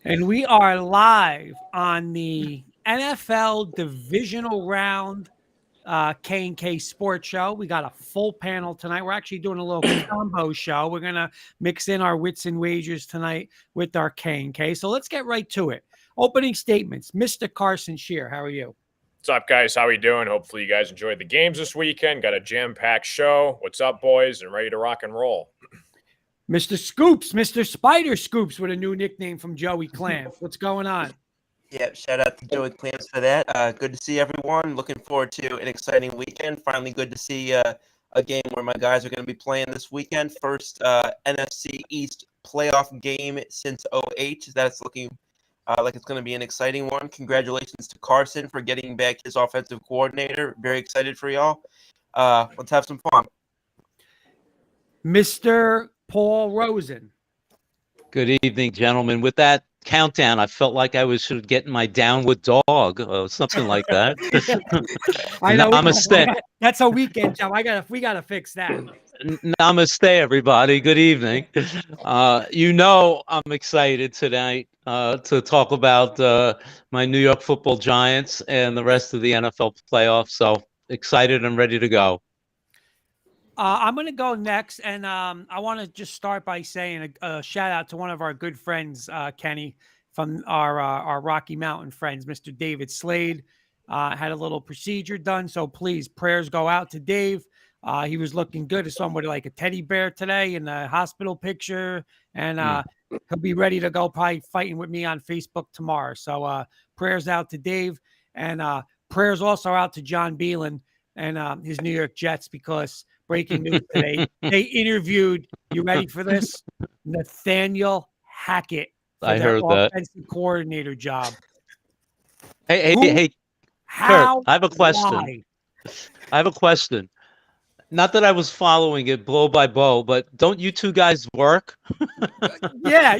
And we are live on the NFL Divisional Round K&K Sports Show. We got a full panel tonight. We're actually doing a little combo show. We're going to mix in our wits and wagers tonight with our K&K. So let's get right to it. Opening statements. Mr. Carson Shear, how are you? What's up, guys? How we doing? Hopefully you guys enjoyed the games this weekend. Got a jam-packed show. What's up, boys? And ready to rock and roll. Mr. Scoops, Mr. Spider Scoops with a new nickname from Joey Clams. What's going on? Yeah, shout out to Joey Clams for that. Good to see everyone. Looking forward to an exciting weekend. Finally, good to see a game where my guys are going to be playing this weekend. First NFC East playoff game since 2008. That's looking like it's going to be an exciting one. Congratulations to Carson for getting back his offensive coordinator. Very excited for y'all. Let's have some fun. Mr. Paul Rosen. Good evening, gentlemen. With that countdown, I felt like I was sort of getting my downward dog or something like that. I know. Namaste. That's a weekend job. We gotta fix that. Namaste, everybody. Good evening. I'm excited tonight to talk about my New York Football Giants and the rest of the NFL playoffs. So excited and ready to go. I'm going to go next, and I want to just start by saying a shout out to one of our good friends, Kenny, from our Rocky Mountain friends, Mr. David Slade. Had a little procedure done, so please, prayers go out to Dave. He was looking good as somebody like a teddy bear today in the hospital picture, and he'll be ready to go, probably fighting with me on Facebook tomorrow. So prayers out to Dave, and prayers also out to John Beelan and his New York Jets, because breaking news today, they interviewed, you ready for this? Nathaniel Hackett for I their heard that offensive coordinator job. Hey, How? Kurt, I have a question. Why? I have a question. Not that I was following it blow by blow, but don't you two guys work? Yeah.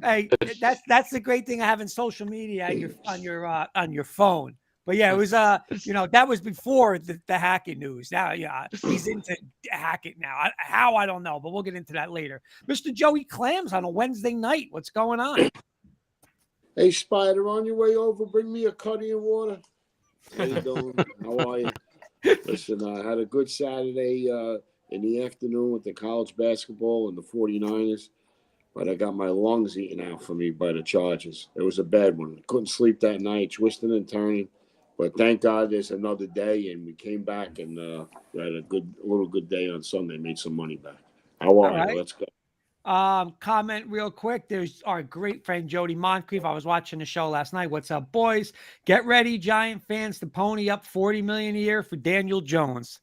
Hey, that's the great thing of having social media on your phone. But yeah, it was that was before the Hackett news. Now, yeah, he's into Hackett now. How, I don't know, but we'll get into that later. Mr. Joey Clams on a Wednesday night. What's going on? Hey, Spider, on your way over, bring me a cutty and water. How you doing? How are you? Listen, I had a good Saturday in the afternoon with the college basketball and the 49ers, but I got my lungs eaten out for me by the Chargers. It was a bad one. Couldn't sleep that night, twisting and turning. But thank God there's another day, and we came back and we had a little good day on Sunday, made some money back. How are you? Let's go. Comment real quick. There's our great friend Jody Moncrief. I was watching the show last night. What's up, boys? Get ready, Giant fans, to pony up $40 million a year for Daniel Jones.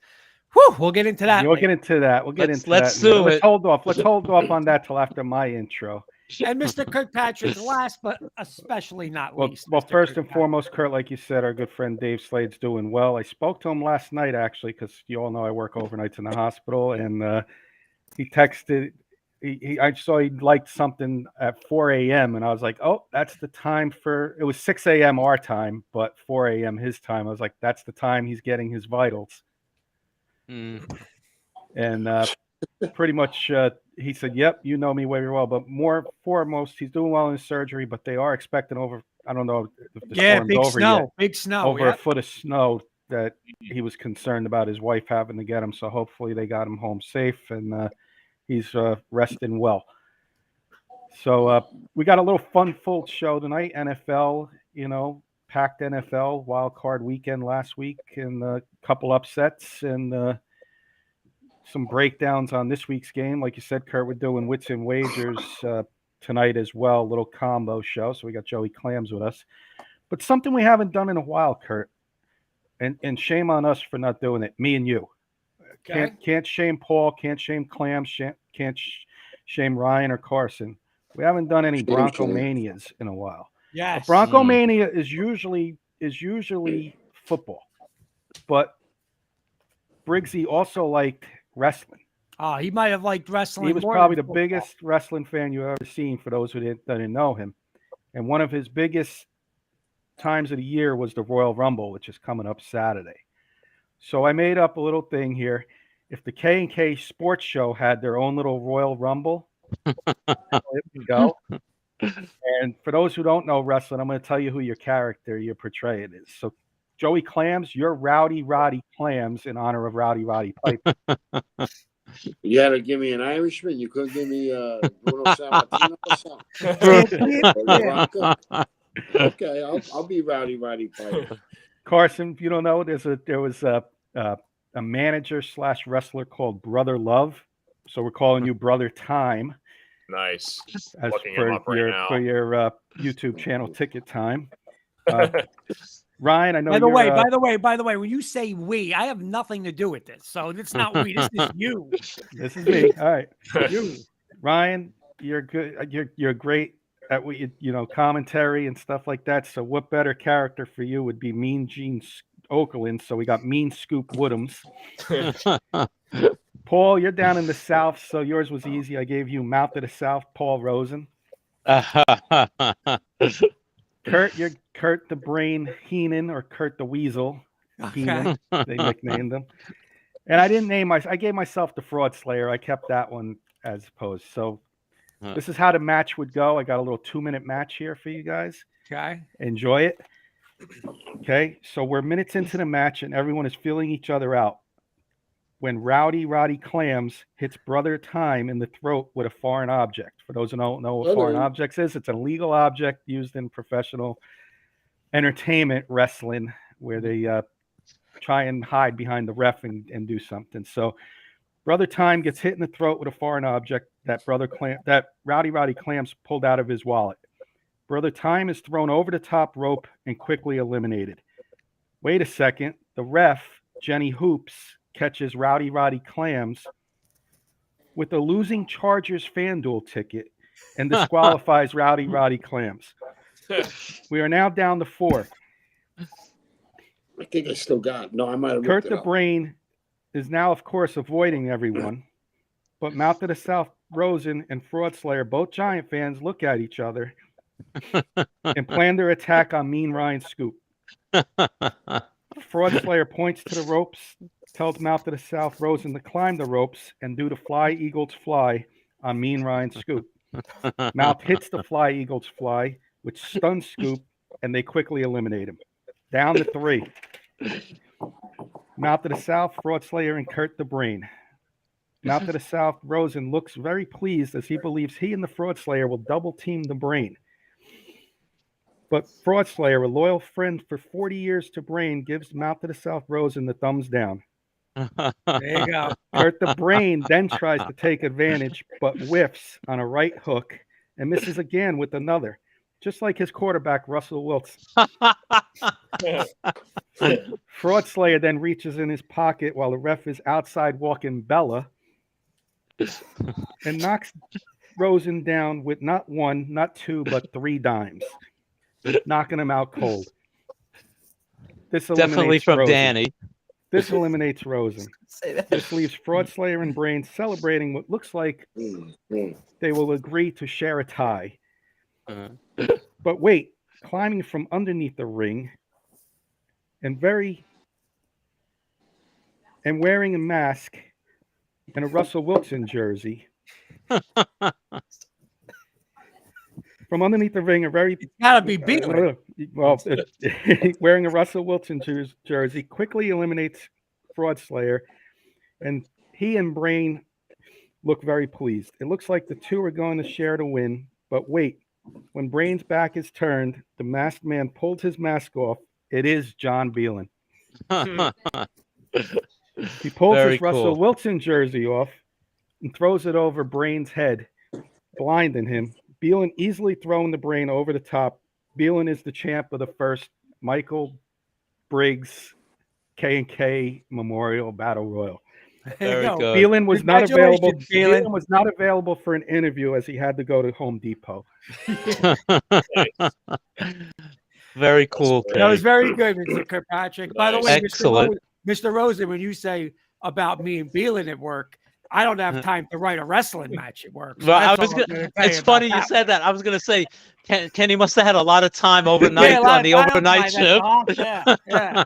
Whew, we'll get into that. We'll get into that. Let's do it. Let's hold off on that till after my intro. And Mr. Kirkpatrick, last but especially not least. Well, first and foremost, Kurt, like you said, our good friend Dave Slade's doing well. I spoke to him last night, actually, because you all know I work overnights in the hospital, and he texted. I saw he liked something at 4 a.m. and I was like, oh, that's the time it was 6 a.m. our time, but 4 a.m. his time. I was like, that's the time he's getting his vitals. And pretty much he said, yep, you know me very well. But more foremost, he's doing well in his surgery, but they are expecting I don't know if the storm's over yet. Big snow. Over a foot of snow that he was concerned about his wife having to get him. So hopefully they got him home safe and he's resting well. So we got a little fun-filled show tonight. NFL, packed NFL wild card weekend last week, and a couple upsets and some breakdowns on this week's game. Like you said, Kurt, we're doing wits and wagers tonight as well, a little combo show. So we got Joey Clams with us. But something we haven't done in a while, Kurt, and shame on us for not doing it, me and you. Okay. Can't shame Paul, can't shame Clams, can't shame Ryan or Carson. We haven't done any Bronco Manias in a while. Yes. Bronco Mania is usually football, but Briggsy also liked wrestling. He might have liked wrestling. He was probably the biggest wrestling fan you've ever seen, for those who didn't know him. And one of his biggest times of the year was the Royal Rumble, which is coming up Saturday. So I made up a little thing here. If the K&K Sports Show had their own little Royal Rumble, There we go. And for those who don't know wrestling, I'm going to tell you who your character you're portraying is. So, Joey Clams, you're Rowdy Roddy Clams in honor of Rowdy Roddy Piper. You had to give me an Irishman. You couldn't give me Bruno Sammartino or something. Or the Rocker. Okay, I'll be Rowdy Roddy Piper. Carson, if you don't know, there was a manager / wrestler called Brother Love. So we're calling you Brother Time. Nice. As Looking for him up right your now. YouTube channel Ticket Time. Ryan, I know By the you're, way, when you say we, I have nothing to do with this. So it's not we. This is you. this is me. All right. You. Ryan, you're good. You're great at what commentary and stuff like that. So what better character for you would be Mean Gene Okerlund? So we got Mean Scoop Woodhams. Paul, you're down in the South, so yours was easy. I gave you Mouth of the South, Paul Rosen. Kurt, you're Kurt the Brain Heenan or Kurt the Weasel Heenan. They nicknamed him. And I didn't name I gave myself the Fraud Slayer. I kept that one as opposed. So this is how the match would go. I got a little 2-minute match here for you guys. Okay. Enjoy it. Okay. So we're minutes into the match and everyone is feeling each other out. When Rowdy Roddy Clams hits Brother Time in the throat with a foreign object. For those who don't know what foreign objects is, it's an illegal object used in professional entertainment wrestling where they try and hide behind the ref and do something. So Brother Time gets hit in the throat with a foreign object that Rowdy Roddy Clams pulled out of his wallet. Brother Time is thrown over the top rope and quickly eliminated. Wait a second. The ref, Jenny Hoops, catches Rowdy Roddy Clams with a losing Chargers FanDuel ticket and disqualifies Rowdy Roddy Clams. We are now down to 4. I think I still got. No, I might have. Kurt the Brain is now, of course, avoiding everyone, but Mouth of the South Rosen and Fraud Slayer, both Giant fans, look at each other and plan their attack on Mean Ryan Scoop. Fraud Slayer points to the ropes, tells Mouth of the South Rosen to climb the ropes and do the Fly Eagles Fly on Mean Ryan Scoop. Mouth hits the Fly Eagles Fly, which stuns Scoop, and they quickly eliminate him. Down to 3. Mouth of the South, Fraud Slayer, and Kurt the Brain. Mouth of the South Rosen looks very pleased as he believes he and the Fraud Slayer will double team the Brain. But Fraud Slayer, a loyal friend for 40 years to Brain, gives Mouth of the South Rosen the thumbs down. There you go. Kurt the Brain then tries to take advantage, but whiffs on a right hook and misses again with another, just like his quarterback, Russell Wilson. Fraud Slayer then reaches in his pocket while the ref is outside walking Bella and knocks Rosen down with not 1, not 2, but 3 dimes, knocking him out cold. This Definitely from Rosen. Danny. This eliminates Rosen. This leaves Fraud Slayer and Brain celebrating what looks like they will agree to share a tie. But wait, climbing from underneath the ring and wearing a mask and a Russell Wilson jersey. From underneath the ring, it's gotta be Beeler. Well, wearing a Russell Wilson jersey quickly eliminates Fraud Slayer, and he and Brain look very pleased. It looks like the two are going to share the win, but wait, when Brain's back is turned, the masked man pulled his mask off. It is John Beelan. He pulls his Russell Wilson jersey off and throws it over Brain's head, blinding him. Beelan easily throwing the Brain over the top. Beelan is the champ of the first Michael Briggs K&K Memorial Battle Royal. Very good. Beelan was not available. Beelan was not available for an interview as he had to go to Home Depot. Very cool. That was very good, Mr. Kirkpatrick. By the way, Excellent. Mr. Rosen, when you say about me and Beelan at work, I don't have time to write a wrestling match at work. So well, it's funny you said that. I was going to say, Kenny must have had a lot of time overnight on the overnight shift. Yeah.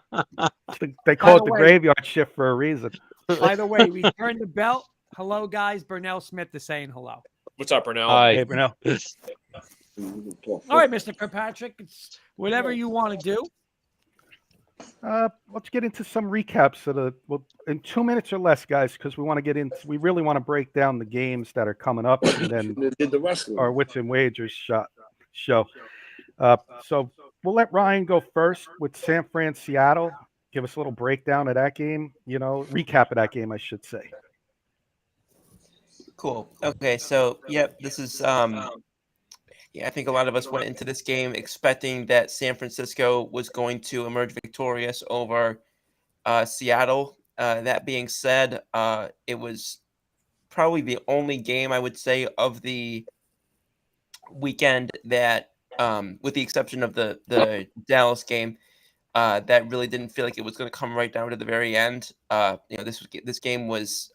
They call it the graveyard shift for a reason. By the way, we turned the belt. Hello, guys. Burnell Smith is saying hello. What's up, Purnell? Hi. Hey, Brunel. All right, Mr. Kirkpatrick, it's whatever you want to do. Let's get into some recaps in 2 minutes or less, guys, because we really want to break down the games that are coming up, and then They did the wrestling. our wits and wagers show. So we'll let Ryan go first with San Fran, Seattle. Give us a little breakdown of that game. Recap of that game, I should say. Cool. Okay, so this is I think a lot of us went into this game expecting that San Francisco was going to emerge victorious over Seattle. That being said, it was probably the only game I would say of the weekend that, with the exception of the Dallas game, that really didn't feel like it was going to come right down to the very end. This game was,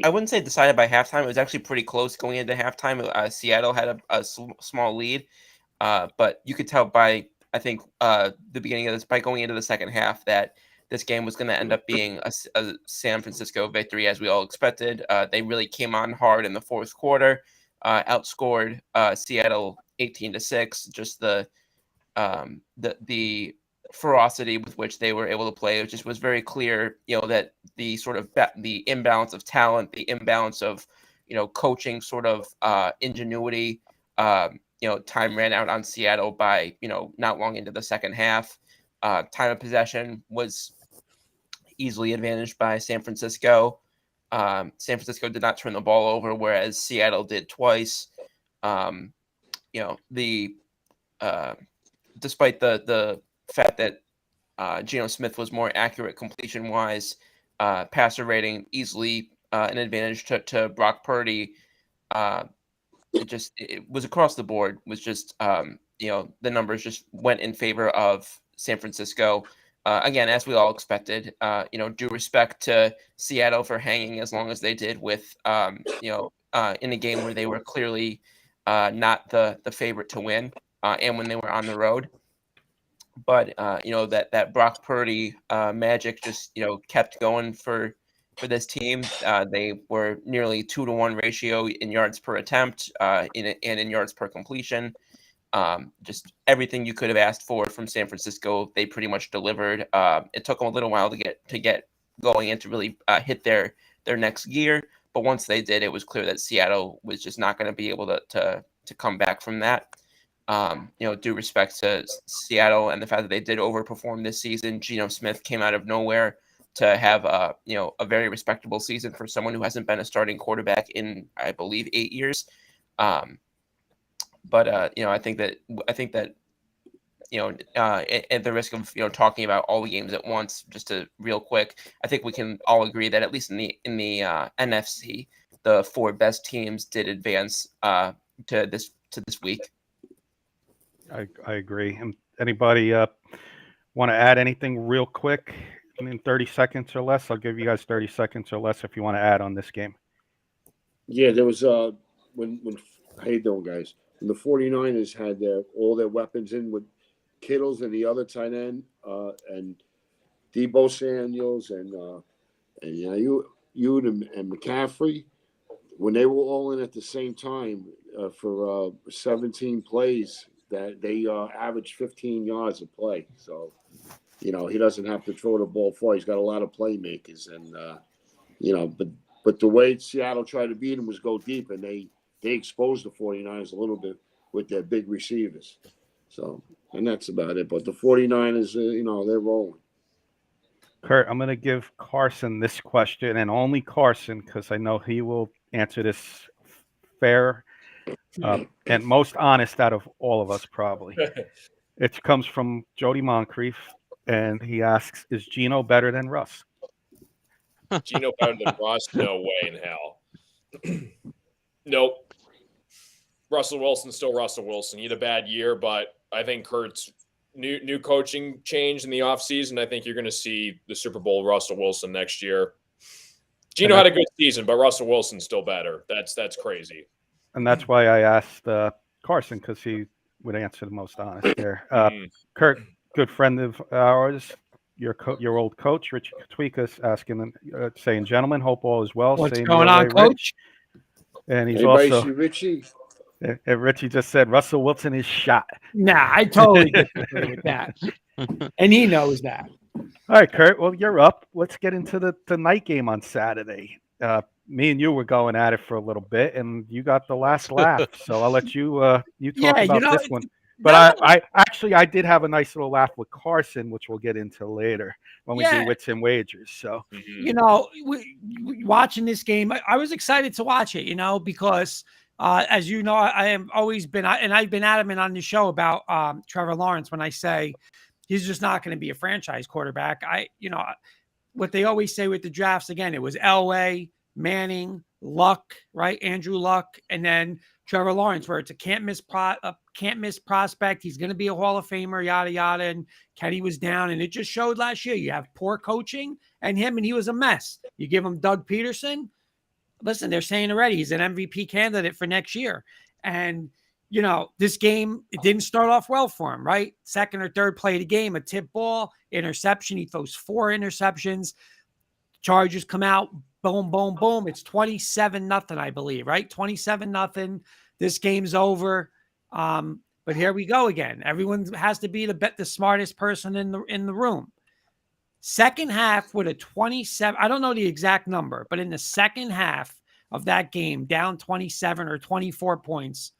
I wouldn't say decided by halftime. It was actually pretty close going into halftime. Seattle had a small lead, but you could tell by, I think, the beginning of this, by going into the second half, that this game was going to end up being a San Francisco victory, as we all expected. They really came on hard in the fourth quarter, outscored Seattle 18-6. Just the ferocity with which they were able to play. It just was very clear, that the sort of the imbalance of talent, the imbalance of, coaching sort of ingenuity. Time ran out on Seattle by, not long into the second half. Time of possession was easily advantaged by San Francisco. San Francisco did not turn the ball over, whereas Seattle did twice. Despite the fact that Geno Smith was more accurate completion-wise, passer rating easily an advantage to Brock Purdy. It was across the board. Was just the numbers just went in favor of San Francisco. Again, as we all expected. Due respect to Seattle for hanging as long as they did with in a game where they were clearly not the favorite to win, and when they were on the road. But that Brock Purdy magic just kept going for this team. They were nearly 2-to-1 ratio in yards per attempt, in yards per completion. Just everything you could have asked for from San Francisco, they pretty much delivered. It took them a little while to get going and to really hit their next gear. But once they did, it was clear that Seattle was just not going to be able to come back from that. Due respect to Seattle and the fact that they did overperform this season, Geno Smith came out of nowhere to have a very respectable season for someone who hasn't been a starting quarterback in, I believe, 8 years. I think that at the risk of talking about all the games at once, just to real quick, I think we can all agree that at least in the NFC, the 4 best teams did advance to this week. I agree. And anybody want to add anything real quick in 30 seconds or less? I'll give you guys 30 seconds or less if you want to add on this game. Yeah, there was when how you doing, guys? When the 49ers had all their weapons in with Kittles and the other tight end, and Debo Samuels and you and McCaffrey, when they were all in at the same time for 17 plays, that they averaged 15 yards a play. So, he doesn't have to throw the ball far. He's got a lot of playmakers, and but the way Seattle tried to beat him was go deep, and they exposed the 49ers a little bit with their big receivers. So, and that's about it. But the 49ers, they're rolling. Kurt, I'm going to give Carson this question, and only Carson, because I know he will answer this fair and most honest out of all of us, probably. It comes from Jody Moncrief, and he asks, is Geno better than Russ? Geno better than Russ? No way in hell. Nope. Russell Wilson's still Russell Wilson. He had a bad year, but I think Kurt's new coaching change in the offseason. I think you're going to see the Super Bowl Russell Wilson next year. Geno had a good season, but Russell Wilson's still better. That's crazy. And that's why I asked Carson, because he would answer the most honest there. Kurt, good friend of ours, your old coach, Richard Katwikas, asking, saying, gentlemen, hope all is well. What's Same going your on, way, Coach? And he's Anybody also, see Richie? and Richie just said Russell Wilson is shot. Nah, I totally disagree with that. And he knows that. All right, Kurt. Well, you're up. Let's get into the night game on Saturday. Me and you were going at it for a little bit, and you got the last laugh. So I'll let you you talk Yeah, about you know, this one. But I did have a nice little laugh with Carson, which we'll get into later when we do wits and wagers. So you know, watching this game, I was excited to watch it, you know, because as you know, I have always been, and I've been adamant on the show about Trevor Lawrence when I say he's just not going to be a franchise quarterback. You know, what they always say with the drafts, again, it was Elway, Manning, Luck, right? Andrew Luck, and then Trevor Lawrence, where it's a can't miss prospect. He's going to be a Hall of Famer, yada, yada. And Kenny was down, and it just showed last year. You have poor coaching and he was a mess. You give him Doug Peterson. Listen, they're saying already he's an MVP candidate for next year. And, you know, this game, it didn't start off well for him, right? Second or third play of the game, a tip ball, interception. He throws 4 interceptions. Chargers come out, boom, boom, boom. It's 27-0, I believe, right? 27-0. This game's over. But here we go again. Everyone has to be the smartest person in the room. Second half with a 27, I don't know the exact number, but in the second half of that game, down 27 or 24 points,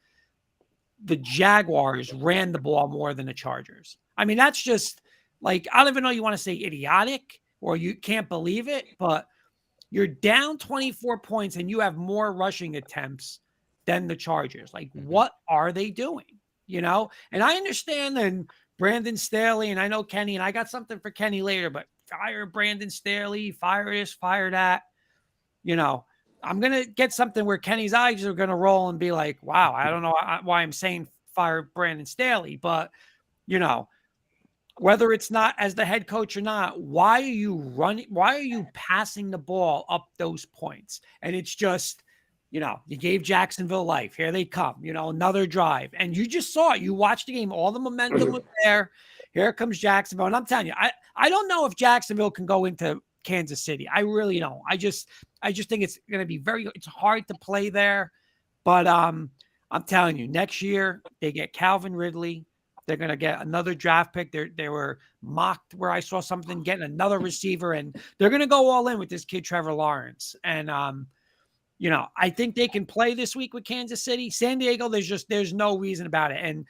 the Jaguars ran the ball more than the Chargers. I mean, that's just like, I don't even know you want to say idiotic or you can't believe it, but you're down 24 points and you have more rushing attempts than the Chargers. Like, what are they doing? You know? And I understand then Brandon Staley, and I know Kenny, and I got something for Kenny later, but fire Brandon Staley, fire this, fire that. You know, I'm going to get something where Kenny's eyes are going to roll and be like, wow, I don't know why I'm saying fire Brandon Staley, but, you know, whether it's not as the head coach or not, why are you passing the ball up those points? And it's just, you know, you gave Jacksonville life. Here they come, you know, another drive. And you just saw it. You watched the game. All the momentum was there. Here comes Jacksonville. And I'm telling you, I don't know if Jacksonville can go into Kansas City. I really don't. I just think it's going to be it's hard to play there. But I'm telling you, next year they get Calvin Ridley. They're going to get another draft pick. They were mocked where I saw something getting another receiver, and they're going to go all in with this kid, Trevor Lawrence. And, you know, I think they can play this week with Kansas City. San Diego, there's no reason about it. And,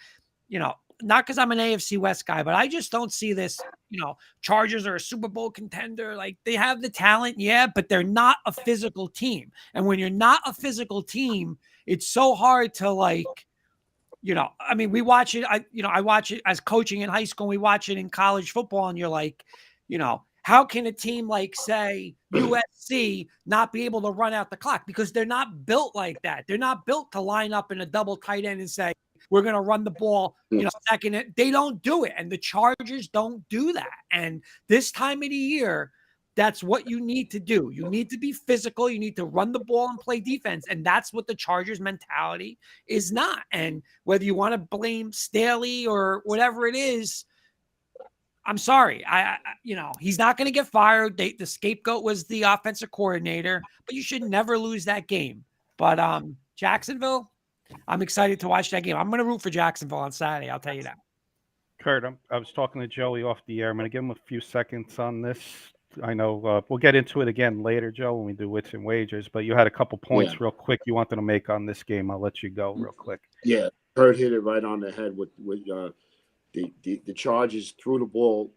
you know, not because I'm an AFC West guy, but I just don't see this, you know, Chargers are a Super Bowl contender. Like, they have the talent, yeah, but they're not a physical team. And when you're not a physical team, it's so hard to, like, you know, I mean, we watch it. I watch it as coaching in high school. We watch it in college football, and you're like, you know, how can a team like, say, USC not be able to run out the clock? Because they're not built like that. They're not built to line up in a double tight end and say, we're going to run the ball, you know, second. They don't do it. And the Chargers don't do that. And this time of the year, that's what you need to do. You need to be physical. You need to run the ball and play defense. And that's what the Chargers mentality is not. And whether you want to blame Staley or whatever it is, I'm sorry. You know, he's not going to get fired. The scapegoat was the offensive coordinator, but you should never lose that game. But Jacksonville, I'm excited to watch that game. I'm going to root for Jacksonville on Saturday. I'll tell you that. Kurt, I was talking to Joey off the air. I'm going to give him a few seconds on this. I know we'll get into it again later, Joe, when we do wits and wagers, but you had a couple points real quick you wanted to make on this game. I'll let you go real quick. Yeah, Kurt hit it right on the head with the Chargers threw the ball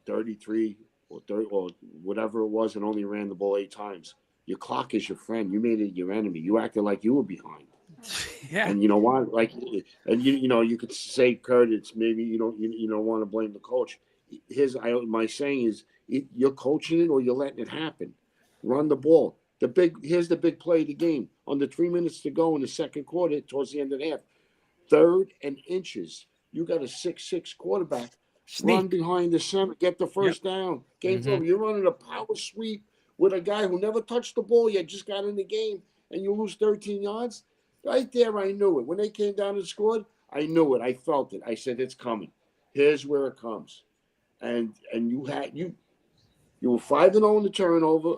33 or 30 or whatever it was and only ran the ball 8 times. Your clock is your friend. You made it your enemy. You acted like you were behind. Yeah. And you know what? Like, and you know, you could say, Kurt, it's maybe you don't want to blame the coach. My saying is, you're coaching it or you're letting it happen. Run the ball. Here's the big play of the game. Under 3 minutes to go in the second quarter, towards the end of the half, 3rd and inches. You got a 6'6" quarterback. Sneak. Run behind the center, get the first down. Game's over. You're running a power sweep with a guy who never touched the ball yet, just got in the game, and you lose 13 yards. Right there, I knew it. When they came down and scored, I knew it. I felt it. I said, it's coming. Here's where it comes. And you were 5-0 in the turnover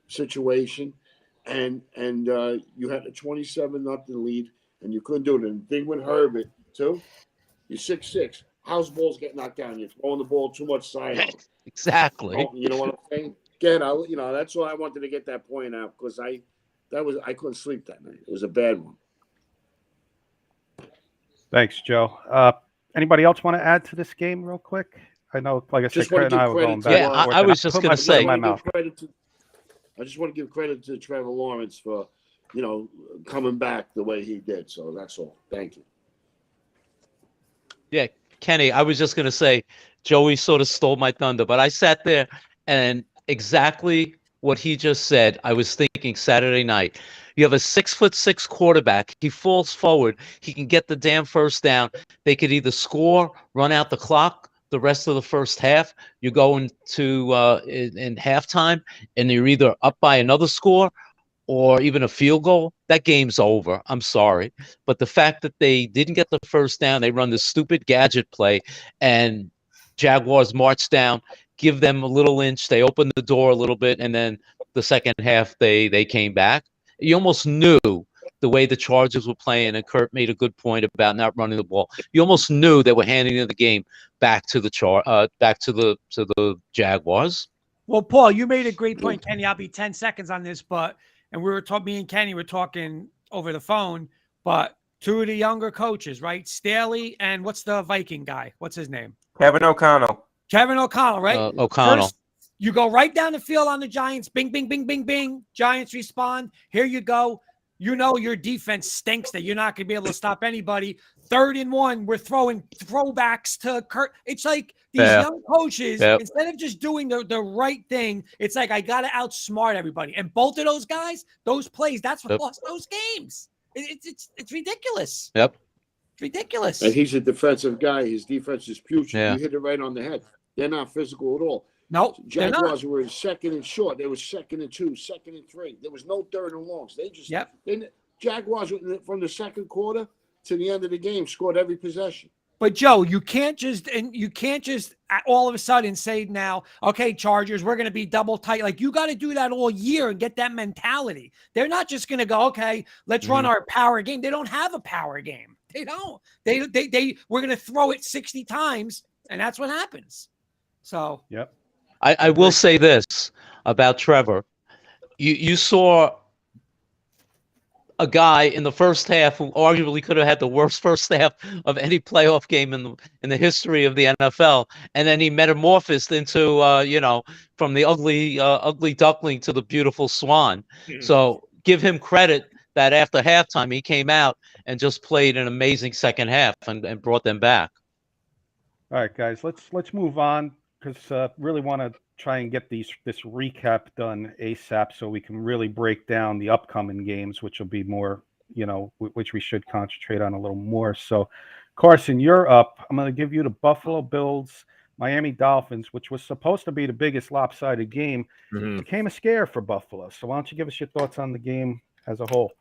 situation, and you had a 27-0 lead, and you couldn't do it. And the thing with Herbert too, you're 6'6". House balls get knocked down. You're throwing the ball too much side out. Exactly. Oh, you know what I'm saying? Again, that's why I wanted to get that point out because I couldn't sleep that night. It was a bad one. Thanks, Joe. Anybody else want to add to this game real quick? I know, like I said, Just wanna Kurt and give I were credit going to, back Yeah, and I forth. I and was just put gonna my foot in say- my mouth. I just want to give credit to Trevor Lawrence for, coming back the way he did. So that's all. Thank you. Yeah, Kenny, I was just going to say, Joey sort of stole my thunder, but I sat there and exactly what he just said, I was thinking Saturday night. You have a 6'6" quarterback. He falls forward. He can get the damn first down. They could either score, run out the clock the rest of the first half. You go into in halftime, and you're either up by another score or even a field goal. That game's over. I'm sorry. But the fact that they didn't get the first down, they run this stupid gadget play, and Jaguars march down, give them a little inch. They open the door a little bit, and then the second half they came back. You almost knew the way the Chargers were playing, and Kurt made a good point about not running the ball. You almost knew they were handing the game back to the back to the Jaguars. Well, Paul, you made a great point, Kenny. I'll be 10 seconds on this, and we were talking, me and Kenny were talking over the phone, but two of the younger coaches, right? Staley and what's the Viking guy? What's his name? Kevin O'Connell. Kevin O'Connell, right? O'Connell. First, you go right down the field on the Giants. Bing, bing, bing, bing, bing. Giants respond. Here you go. You know your defense stinks that you're not going to be able to stop anybody. 3rd and 1, we're throwing throwbacks to Kurt. It's like these young coaches, instead of just doing the right thing, it's like, I got to outsmart everybody. And both of those guys, those plays, that's what lost those games. It's ridiculous. Yep. It's ridiculous. And he's a defensive guy. His defense is putrid. Yeah. You hit it right on the head. They're not physical at all. No, they're not. Jaguars were in 2nd and short. They were 2nd and 2, 2nd and 3. There was no 3rd and longs. They just Jaguars from the second quarter to the end of the game scored every possession. But Joe, you can't just all of a sudden say now, okay, Chargers, we're going to be double tight. Like, you got to do that all year and get that mentality. They're not just going to go, okay, let's run our power game. They don't have a power game. They don't. We're going to throw it 60 times, and that's what happens. So, Yep. I will say this about Trevor. You saw a guy in the first half who arguably could have had the worst first half of any playoff game in the history of the NFL, and then he metamorphosed into from the ugly duckling to the beautiful swan. So give him credit that after halftime he came out and just played an amazing second half and brought them back. All right, guys, let's move on because really want to try and get this recap done ASAP so we can really break down the upcoming games, which will be more, which we should concentrate on a little more. So, Carson, you're up. I'm going to give you the Buffalo Bills, Miami Dolphins, which was supposed to be the biggest lopsided game. Became a scare for Buffalo. So why don't you give us your thoughts on the game as a whole?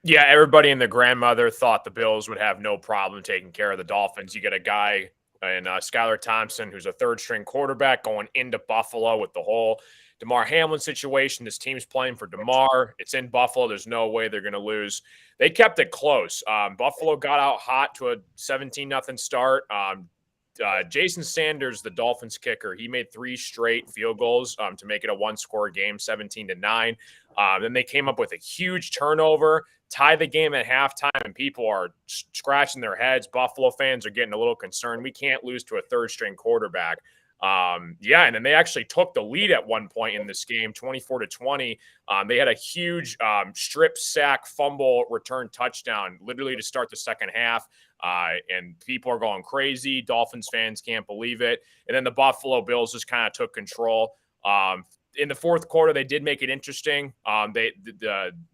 Yeah, everybody and their grandmother thought the Bills would have no problem taking care of the Dolphins. You get a guy and Skylar Thompson, who's a 3rd-string quarterback, going into Buffalo with the whole DeMar Hamlin situation. This team's playing for DeMar. It's in Buffalo. There's no way they're going to lose. They kept it close. Buffalo got out hot to a 17-0 start. Jason Sanders, the Dolphins kicker, he made 3 straight field goals to make it a 1-score game, 17-9. Then they came up with a huge turnover, tie the game at halftime, and people are scratching their heads. Buffalo fans are getting a little concerned. We can't lose to a 3rd-string quarterback. And then they actually took the lead at one point in this game, 24-20. They had a huge strip sack fumble return touchdown literally to start the second half. And people are going crazy. Dolphins fans can't believe it. And then the Buffalo Bills just kind of took control. In the 4th quarter, they did make it interesting.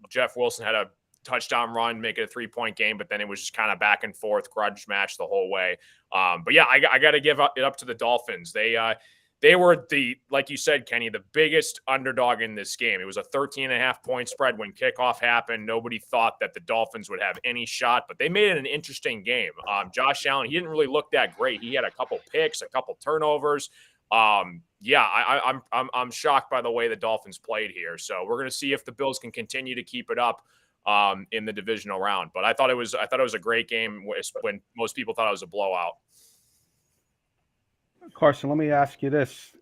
Jeff Wilson had a touchdown run, make it a 3-point game, but then it was just kind of back and forth, grudge match the whole way. But yeah, I got to give it up to the Dolphins. They were like you said, Kenny, the biggest underdog in this game. It was a 13.5-point spread when kickoff happened. Nobody thought that the Dolphins would have any shot, but they made it an interesting game. Josh Allen, he didn't really look that great. He had a couple picks, a couple turnovers. Yeah, I'm shocked by the way the Dolphins played here. So we're going to see if the Bills can continue to keep it up in the divisional round. But I thought it was a great game when most people thought it was a blowout. Carson, let me ask you this.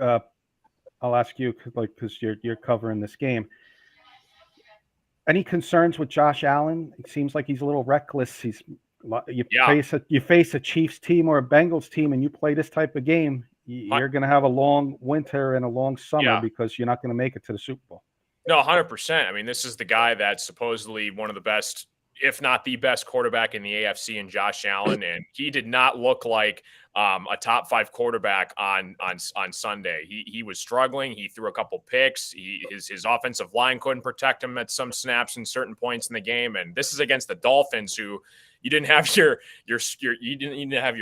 I'll ask you because you're covering this game. Any concerns with Josh Allen? It seems like he's a little reckless. You face a Chiefs team or a Bengals team, and you play this type of game, you're going to have a long winter and a long summer because you're not going to make it to the Super Bowl. No, 100%. I mean, this is the guy that's supposedly one of the best, if not the best quarterback in the AFC, in Josh Allen, and he did not look like a top 5 quarterback on Sunday. He was struggling. He threw a couple picks. His offensive line couldn't protect him at some snaps in certain points in the game. And this is against the Dolphins, who you didn't have your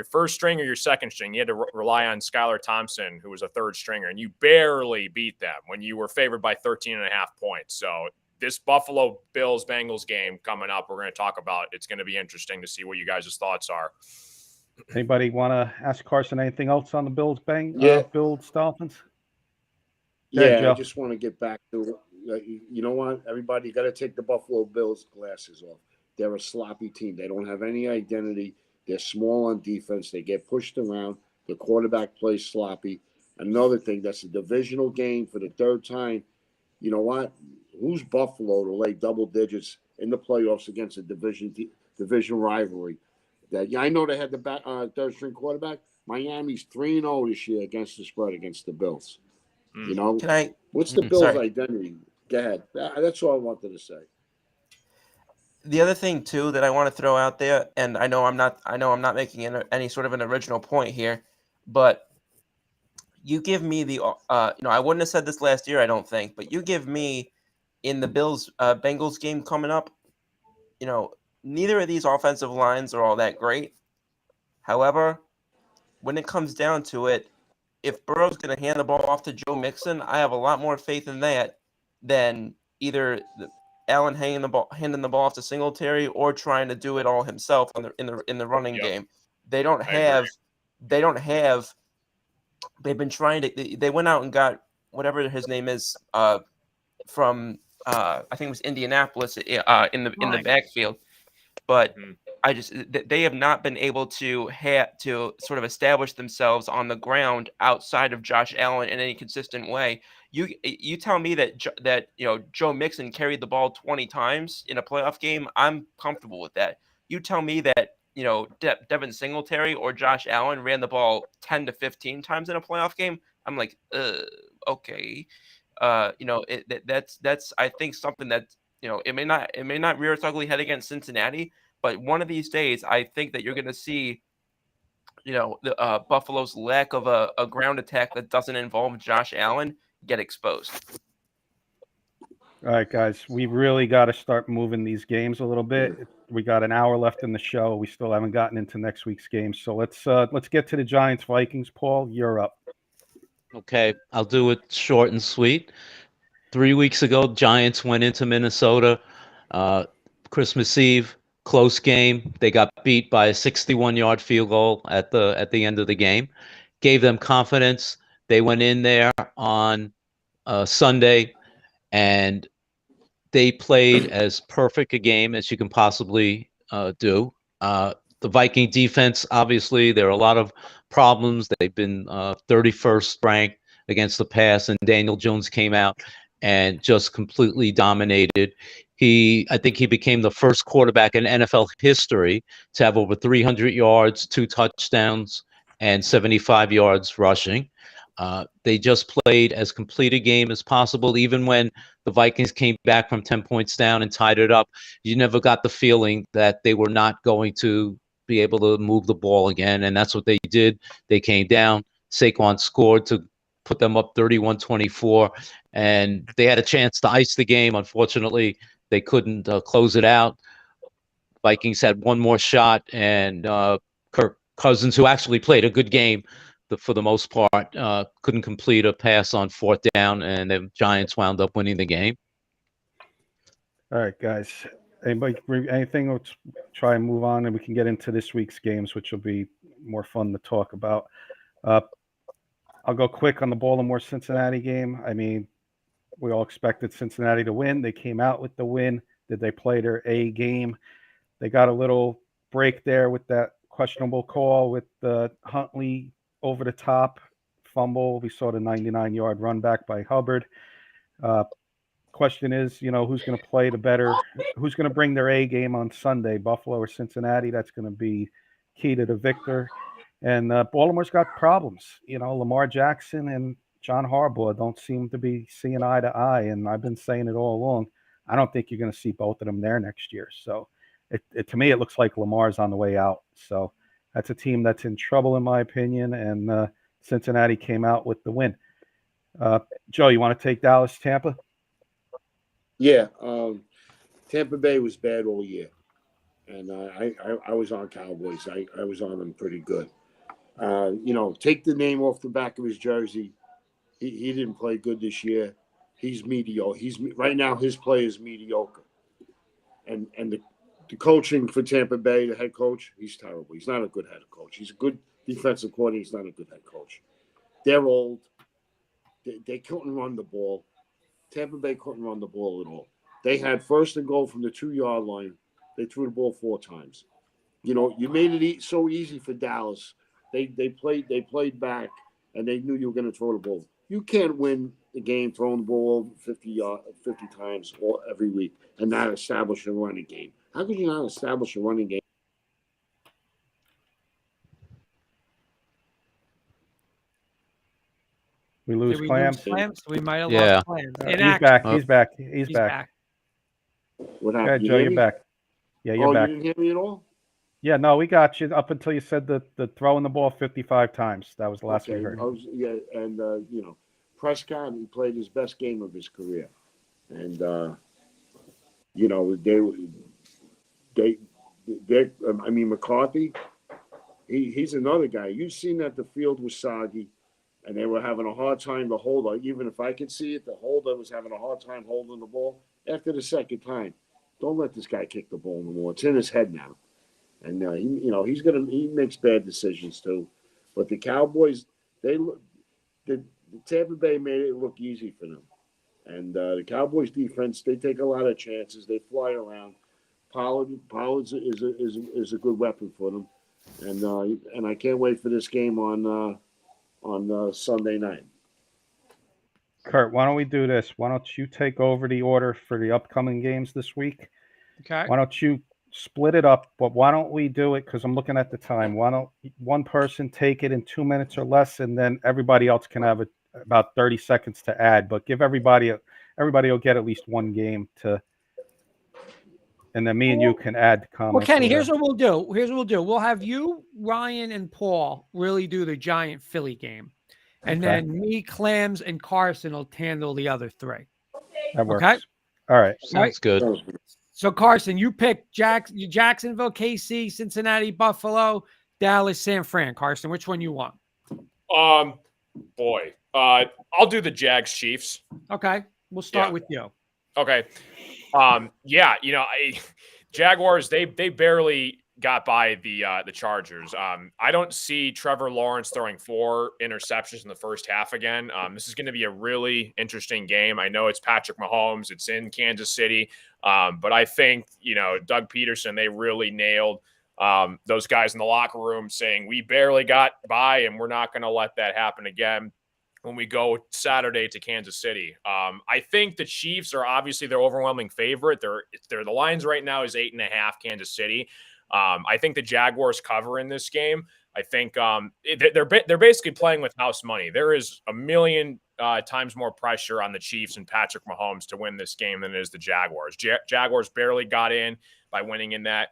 first string or your second string. You had to rely on Skylar Thompson, who was a third stringer, and you barely beat them when you were favored by 13.5 points. So this Buffalo Bills Bengals game coming up, we're going to talk about. It's going to be interesting to see what you guys' thoughts are. Anybody want to ask Carson anything else on the Bills Bills Dolphins? Yeah, I just want to get back to you know what, everybody, you got to take the Buffalo Bills glasses off. They're a sloppy team. They don't have any identity. They're small on defense. They get pushed around. The quarterback plays sloppy. Another thing, that's a divisional game for the third time. You know what? Who's Buffalo to lay double digits in the playoffs against a division rivalry? I know they had the third string quarterback. Miami's 3-0 this year against the spread against the Bills. You know, what's the Bills' identity? Go ahead. That's all I wanted to say. The other thing too that I want to throw out there, and I know I'm not making any sort of an original point here, but you give me the I wouldn't have said this last year, I don't think, but you give me in the Bills Bengals game coming up, neither of these offensive lines are all that great. However, when it comes down to it, if Burrow's going to hand the ball off to Joe Mixon, I have a lot more faith in that than either Allen handing the ball off to Singletary or trying to do it all himself in the running game. They don't have. They've been trying to. They went out and got whatever his name is from I think it was Indianapolis in the backfield, but they have not been able to sort of establish themselves on the ground outside of Josh Allen in any consistent way. You tell me that Joe Mixon carried the ball 20 times in a playoff game, I'm comfortable with that. You tell me that Devin Singletary or Josh Allen ran the ball 10 to 15 times in a playoff game, I'm like, okay. That's I think something that it may not rear its ugly head against Cincinnati, but one of these days I think that you're going to see the Buffalo's lack of a ground attack that doesn't involve Josh Allen get exposed. All right, guys, we really got to start moving these games a little bit. We got an hour left in the show. We still haven't gotten into next week's game, so let's get to the Giants Vikings. Paul, you're up. Okay, I'll do it short and sweet. 3 weeks ago, Giants went into Minnesota, Christmas Eve, close game. They got beat by a 61-yard field goal at the end of the game. Gave them confidence. They went in there on Sunday, and they played as perfect a game as you can possibly do. The Viking defense, obviously, there are a lot of problems. They've been 31st ranked against the pass, and Daniel Jones came out and just completely dominated. I think he became the first quarterback in NFL history to have over 300 yards, 2 touchdowns, and 75 yards rushing. They just played as complete a game as possible. Even when the Vikings came back from 10 points down and tied it up, you never got the feeling that they were not going to be able to move the ball again, and that's what they did. They came down. Saquon scored to put them up 31-24, and they had a chance to ice the game. Unfortunately, they couldn't close it out. Vikings had one more shot, and Kirk Cousins, who actually played a good game for the most part, couldn't complete a pass on 4th down, and the Giants wound up winning the game. All right, guys. Anybody, anything? Let's try and move on, and we can get into this week's games, which will be more fun to talk about. I'll go quick on the Baltimore-Cincinnati game. I mean, we all expected Cincinnati to win. They came out with the win. Did they play their A game? They got a little break there with that questionable call with the Huntley over the top fumble. We saw the 99-yard run back by Hubbard. Question is, who's going to play who's going to bring their A game on Sunday, Buffalo or Cincinnati? That's going to be key to the victor. And Baltimore's got problems. Lamar Jackson and John Harbaugh don't seem to be seeing eye to eye. And I've been saying it all along. I don't think you're going to see both of them there next year. So to me, it looks like Lamar's on the way out. So that's a team that's in trouble, in my opinion. And Cincinnati came out with the win. Joe, you want to take Dallas, Tampa? Yeah, Tampa Bay was bad all year, and I was on Cowboys. I was on them pretty good. Take the name off the back of his jersey. He didn't play good this year. He's mediocre. Right now his play is mediocre, and the coaching for Tampa Bay, the head coach, he's terrible. He's not a good head coach. He's a good defensive coordinator. He's not a good head coach. They're old. They couldn't run the ball. Tampa Bay couldn't run the ball at all. They had first and goal from the 2-yard line. They threw the ball 4 times. You made it so easy for Dallas. They played back, and they knew you were going to throw the ball. You can't win the game throwing the ball 50 times every week and not establish a running game. How could you not establish a running game? We lose Did we Clams. lose Clams? We might have Yeah. lost Clams. He's back. He's back. What Okay, happened? Joe, you're back. Yeah, you're back. You didn't hear me at all? Yeah, no, we got you up until you said the throwing the ball 55 times. That was the last we heard. Prescott, he played his best game of his career, and McCarthy, he's another guy. You've seen that the field was soggy, and they were having a hard time to hold. Even if I could see it, the holder was having a hard time holding the ball. After the second time, don't let this guy kick the ball no more. It's in his head now, and he makes bad decisions too. But the Cowboys, the Tampa Bay made it look easy for them, and the Cowboys defense, they take a lot of chances. They fly around. Pollard is a good weapon for them, and I can't wait for this game on Sunday night. Kurt, why don't we do this? Why don't you take over the order for the upcoming games this week? Okay. Why don't you split it up? But why don't we do it? Because I'm looking at the time. Why don't one person take it in 2 minutes or less, and then everybody else can have about 30 seconds to add. But give everybody will get at least one game to. And then me and you can add comments. Well, Kenny, here's what we'll do. We'll have you, Ryan, and Paul really do the Giant Philly game. And then me, Clams, and Carson will handle the other 3. That works. Okay? All right. Sounds good. So, Carson, you pick Jacksonville, KC, Cincinnati, Buffalo, Dallas, San Fran. Carson, which one you want? I'll do the Jags Chiefs. Okay. We'll start with you. Okay. Jaguars, they barely got by the Chargers. I don't see Trevor Lawrence throwing 4 interceptions in the first half again. This is going to be a really interesting game. I know it's Patrick Mahomes. It's in Kansas City. But I think, Doug Peterson, they really nailed those guys in the locker room saying we barely got by and we're not going to let that happen again when we go Saturday to Kansas City. I think the Chiefs are obviously their overwhelming favorite. The lines right now is 8.5 Kansas City. I think the Jaguars cover in this game. I think they're basically playing with house money. There is a million times more pressure on the Chiefs and Patrick Mahomes to win this game than it is the Jaguars. Jaguars barely got in by winning in that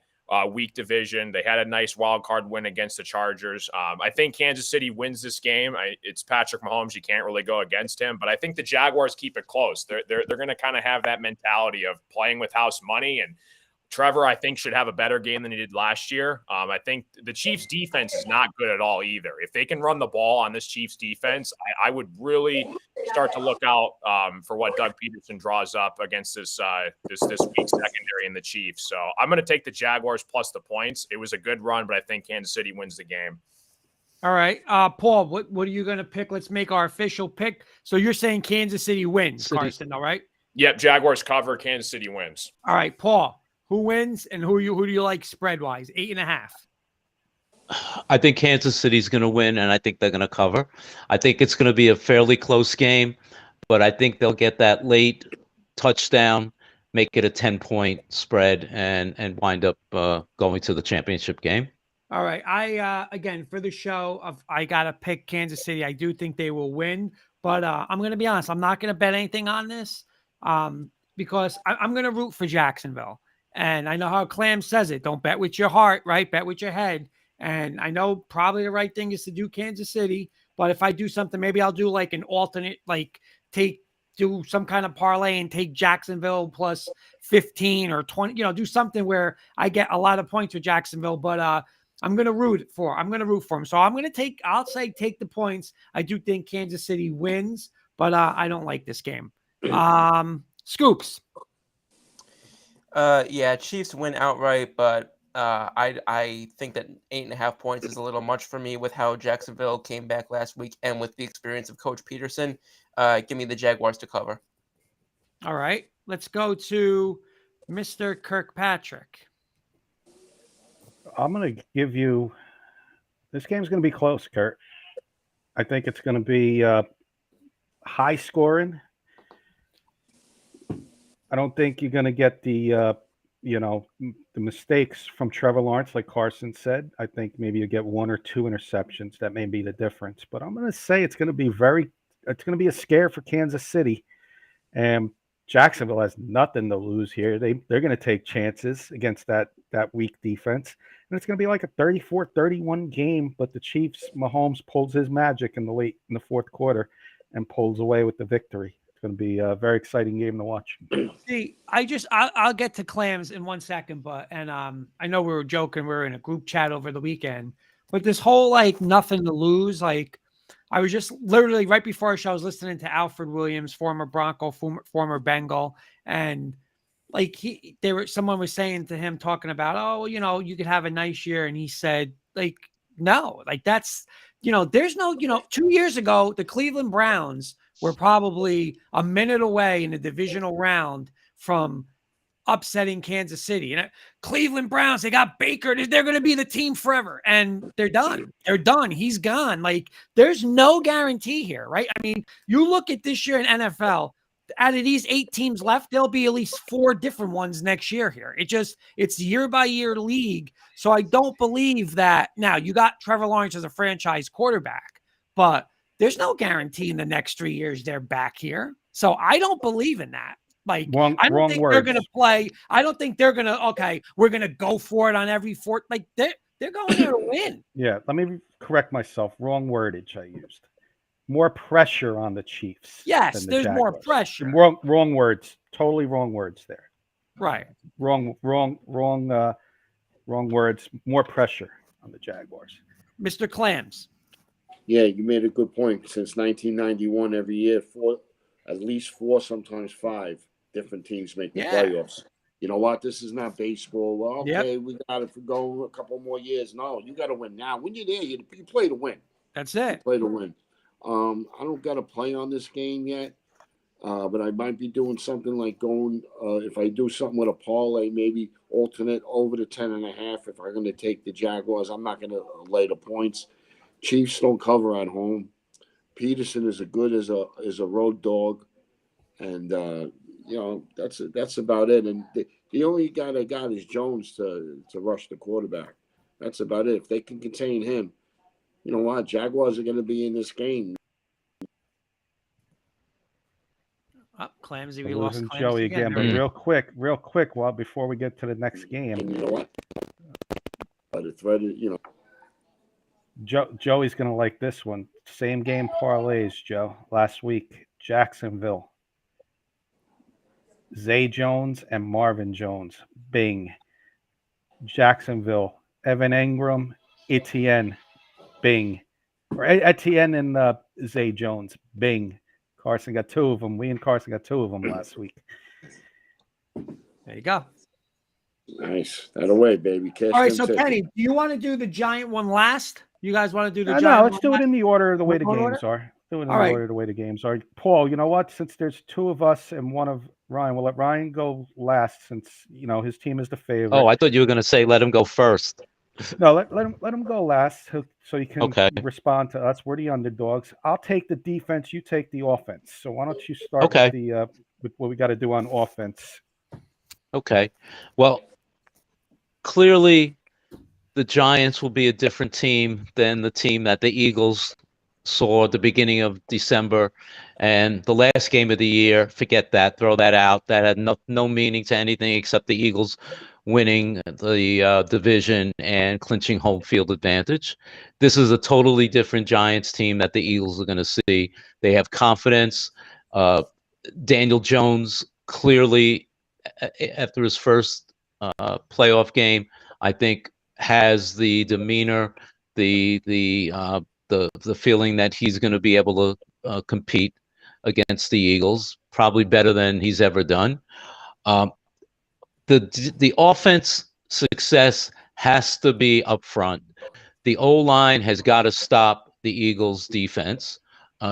weak division. They had a nice wild card win against the Chargers. I think Kansas City wins this game. It's Patrick Mahomes. You can't really go against him, but I think the Jaguars keep it close. They're going to kind of have that mentality of playing with house money, and Trevor, I think, should have a better game than he did last year. I think the Chiefs' defense is not good at all either. If they can run the ball on this Chiefs' defense, I would really start to look out for what Doug Peterson draws up against this weak secondary in the Chiefs. So I'm going to take the Jaguars plus the points. It was a good run, but I think Kansas City wins the game. All right. Paul, what are you going to pick? Let's make our official pick. So you're saying Kansas City wins, City. Carson, all right? Yep, Jaguars cover, Kansas City wins. All right, Paul, who wins and who do you like spread-wise? 8.5. I think Kansas City's going to win, and I think they're going to cover. I think it's going to be a fairly close game, but I think they'll get that late touchdown, make it a 10-point spread, and wind up going to the championship game. All right. I again, for the show, I got to pick Kansas City. I do think they will win, but I'm going to be honest. I'm not going to bet anything on this because I'm going to root for Jacksonville. And I know how Clam says it. Don't bet with your heart, right? Bet with your head. And I know probably the right thing is to do Kansas City. But if I do something, maybe I'll do like an alternate, like do some kind of parlay and take Jacksonville plus 15 or 20, do something where I get a lot of points with Jacksonville. But I'm going to root for him. So I'll say take the points. I do think Kansas City wins, but I don't like this game. Scoops. Yeah, Chiefs win outright, but I think that 8.5 points is a little much for me with how Jacksonville came back last week and with the experience of Coach Peterson. Give me the Jaguars to cover. All right, let's go to Mr. Kirkpatrick. I'm going to give you – this game's going to be close, Kurt. I think it's going to be high scoring. I don't think you're going to get the mistakes from Trevor Lawrence, like Carson said. I think maybe you get 1 or 2 interceptions. That may be the difference. But I'm going to say it's going to be a scare for Kansas City. And Jacksonville has nothing to lose here. They're going to take chances against that weak defense. And it's going to be like a 34-31 game, but the Chiefs, Mahomes pulls his magic in the fourth quarter and pulls away with the victory. It's going to be a very exciting game to watch. See, I'll get to Clams in 1 second, but I know we were joking. We were in a group chat over the weekend, but this whole like nothing to lose, like I was just literally right before our show, I was listening to Alfred Williams, former Bronco, former Bengal, and like someone was saying to him, talking about, oh, you could have a nice year, and he said, like, no, like that's, there's no, 2 years ago, the Cleveland Browns were probably a minute away in the divisional round from upsetting Kansas City. And Cleveland Browns, they got Baker. They're going to be the team forever. And they're done. They're done. He's gone. Like, there's no guarantee here, right? I mean, you look at this year in NFL, out of these 8 teams left, there'll be at least 4 different ones next year here. It's year by year league. So I don't believe that. Now, you got Trevor Lawrence as a franchise quarterback, but there's no guarantee in the next 3 years they're back here. So I don't believe in that. Like, I don't think they're going to play. I don't think they're going to, okay, we're going to go for it on every fourth. Like, they're going there to win. Yeah, let me correct myself. Wrong wordage I used. More pressure on the Chiefs. Yes, there's Jaguars. more pressure. Wrong words. Totally wrong words there. Right. Wrong words. More pressure on the Jaguars. Mr. Clams. Yeah, you made a good point. Since 1991, every year, at least 4, sometimes 5 different teams make the playoffs. You know what? This is not baseball. Well, okay, we got it for going a couple more years. No, you got to win now. When you're there, you play to win. That's it. You play to win. I don't got to play on this game yet, but I might be doing something like going. If I do something with a parlay, maybe alternate over the 10.5. If I'm going to take the Jaguars, I'm not going to lay the points. Chiefs don't cover at home. Peterson is as good as a road dog, and that's about it. And the only guy they got is Jones to rush the quarterback. That's about it. If they can contain him, you know what? Jaguars are going to be in this game. Clamsy, we lost Clamsy Joey again. But real quick, before we get to the next game, And you know what? But the threat is, Joey's going to like this one. Same game parlays, Joe. Last week, Jacksonville. Zay Jones and Marvin Jones. Bing. Jacksonville. Evan Engram, Etienne. Bing. Or Etienne and Zay Jones. Bing. Carson got 2 of them. We and Carson got 2 of them last week. There you go. Nice. That away, baby. Cash All right, them so tickets. Kenny, do you want to do the Giant one last? You guys want to do the No, Giant let's one do it last? in the order of the way the What order? games are. Do it in All the right. order of the way the games are. Paul, you know what? Since there's two of us and one of Ryan, we'll let Ryan go last since, his team is the favorite. Oh, I thought you were going to say let him go first. No, let him go last so you can Okay. respond to us. We're the underdogs. I'll take the defense. You take the offense. So why don't you start Okay. with what we got to do on offense? Okay. Well, clearly the Giants will be a different team than the team that the Eagles saw at the beginning of December and the last game of the year. Forget that. Throw that out. That had no meaning to anything except the Eagles winning the division and clinching home field advantage. This is a totally different Giants team that the Eagles are going to see. They have confidence. Daniel Jones clearly, after his first playoff game, I think has the demeanor, the feeling that he's going to be able to compete against the Eagles, probably better than he's ever done. The offense success has to be up front. The O-line has got to stop the Eagles' defense.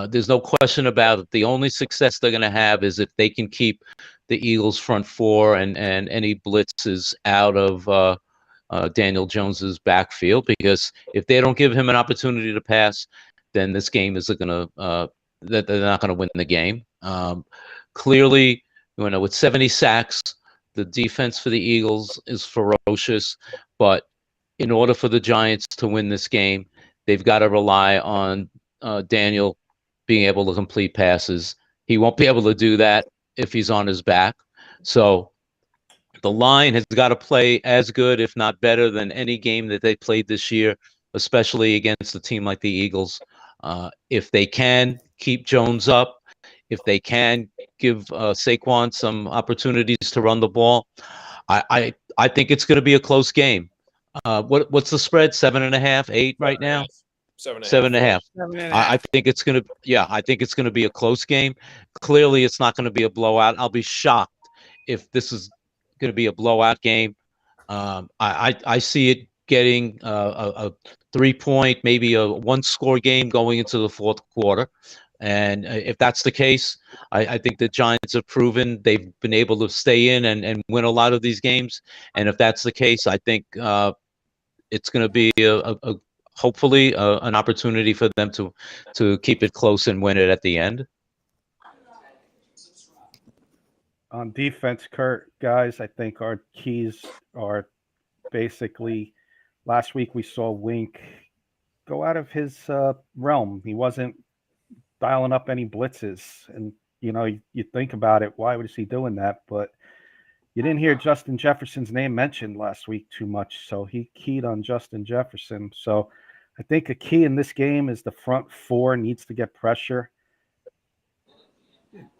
There's no question about it. The only success they're going to have is if they can keep the Eagles' front four and any blitzes out of Daniel Jones's backfield. Because if they don't give him an opportunity to pass, then this game is going to they're not going to win the game. Clearly, with 70 sacks, the defense for the Eagles is ferocious, but in order for the Giants to win this game, they've got to rely on Daniel being able to complete passes. He won't be able to do that if he's on his back. So the line has got to play as good, if not better, than any game that they played this year, especially against a team like the Eagles. If they can keep Jones up, if they can give Saquon some opportunities to run the ball, I think it's going to be a close game. What's the spread? 7.5, 8 right now? 7.5. 7.5. I think it's going to, I think it's going to be a close game. Clearly, it's not going to be a blowout. I'll be shocked if this is going to be a blowout game. I see it getting a 3-point, maybe a 1-score game going into the fourth quarter. And if that's the case, I think the Giants have proven they've been able to stay in and win a lot of these games. And if that's the case, I think it's going to be hopefully an opportunity for them to keep it close and win it at the end. On defense, Kurt, guys, I think our keys are basically last week we saw Wink go out of his realm. He wasn't dialing up any blitzes. And, you think about it, why was he doing that? But you didn't hear Justin Jefferson's name mentioned last week too much. So he keyed on Justin Jefferson. So I think a key in this game is the front four needs to get pressure.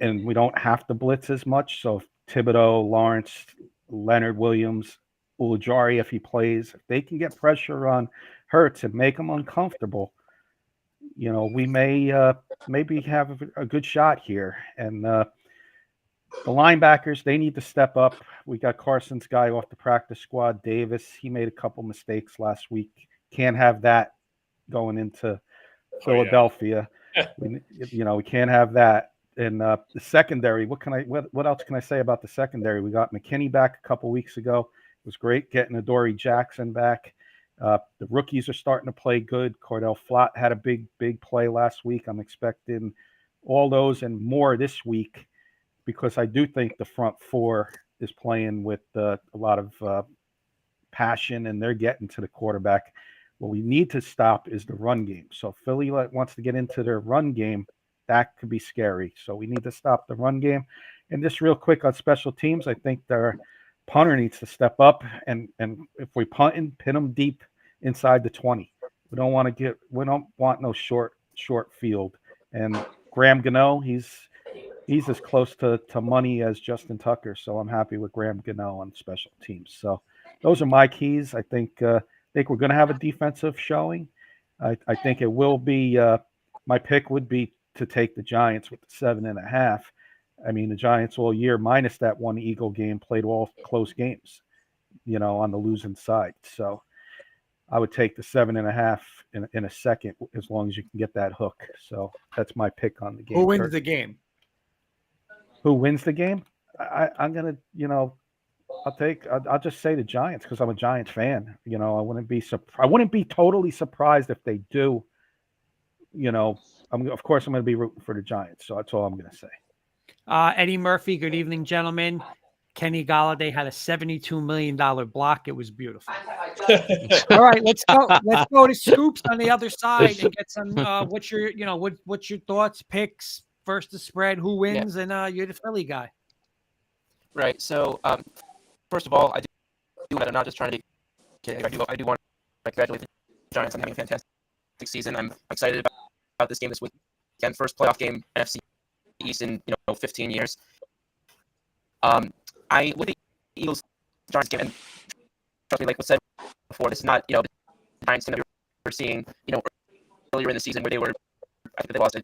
And we don't have to blitz as much. So if Thibodeau, Lawrence, Leonard Williams, Ujari, if he plays, if they can get pressure on Hurts and make him uncomfortable, we may maybe have a good shot here. And the linebackers, they need to step up. We got Carson's guy off the practice squad, Davis. He made a couple mistakes last week. Can't have that going into Philadelphia. We can't have that. And the secondary, what else can I say about the secondary? We got McKinney back a couple weeks ago. It was great getting Adoree Jackson back. The rookies are starting to play good. Cordell Flott had a big play last week. I'm expecting all those and more this week because I do think the front four is playing with a lot of passion and they're getting to the quarterback. What we need to stop is the run game. So if Philly wants to get into their run game, that could be scary. So we need to stop the run game. And just real quick on special teams, I think their punter needs to step up. And if we punt and pin them deep inside the 20, we don't want no short field. And Graham Gano, he's as close to money as Justin Tucker. So I'm happy with Graham Gano on special teams. So those are my keys. I think we're going to have a defensive showing. I think it will be. My pick would be to take the Giants with the 7.5. I mean, the Giants all year, minus that one Eagle game, played all close games. on the losing side. So I would take the 7.5 in a second, as long as you can get that hook. So that's my pick on the game. Who wins the game? Who wins the game? I'm gonna, I'll just say the Giants, because I'm a Giants fan. I wouldn't be totally surprised if they do. Of course I'm going to be rooting for the Giants. So that's all I'm going to say. Eddie Murphy, good evening, gentlemen. Kenny Galladay had a $72 million block. It was beautiful. All right, let's go. Let's go to Scoops on the other side and get some. What's your thoughts, picks, first the spread, who wins, and you're the Philly guy. Right. So, first of all, I'm not just trying to be kidding. I do want to congratulate the Giants on having a fantastic season. I'm excited about this game this weekend. First playoff game, NFC East in 15 years. I look at the Eagles Giants game, and trust me, like was said before, this is not the Giants team that we were seeing earlier in the season, where they were, I think they lost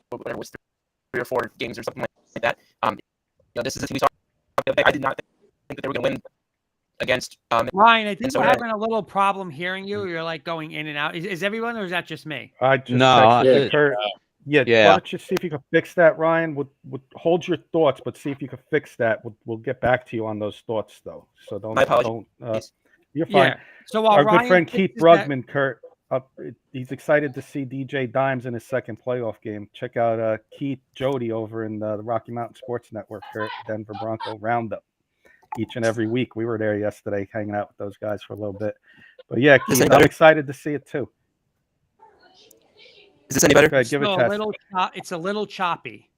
whatever it was, 3 or 4 games or something like that. This is a team we saw. I did not think that they were going to win against Ryan. I think we're having a little problem hearing you. You're like going in and out. Is everyone, or is that just me? I just No, Kurt. Yeah. Why don't you see if you can fix that, Ryan? Would hold your thoughts, but see if you can fix that. We'll get back to you on those thoughts, though. So don't. You're fine. Yeah. So our Ryan good friend Keith Brugman, Kurt, he's excited to see DJ Dimes in his second playoff game. Check out Keith Jody over in the Rocky Mountain Sports Network, Kurt, Denver Bronco Roundup. Each and every week, we were there yesterday, hanging out with those guys for a little bit. But yeah, Keith, I'm excited to see it too. Is this any better? Okay, give it a test. It's a little choppy,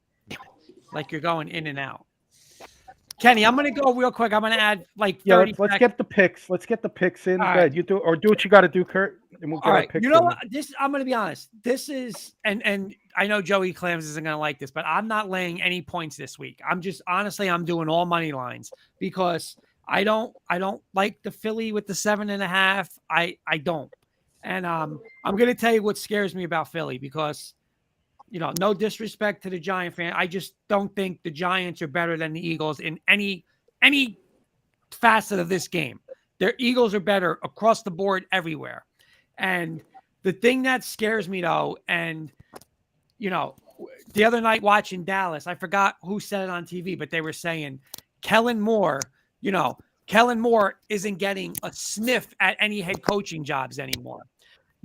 like you're going in and out. Kenny, I'm going to go real quick. I'm going to add like 30 let's get the picks. Let's get the picks in. Right. You do what you got to do, Kurt, and we'll get our picks. What? I'm going to be honest. This is, and I know Joey Clams isn't going to like this, but I'm not laying any points this week. I'm doing all money lines because I don't like the Philly with the 7.5. I don't. And I'm going to tell you what scares me about Philly, because, no disrespect to the Giant fan, I just don't think the Giants are better than the Eagles in any facet of this game. Their Eagles are better across the board everywhere. And the thing that scares me, though, and, the other night watching Dallas, I forgot who said it on TV, but they were saying Kellen Moore isn't getting a sniff at any head coaching jobs anymore.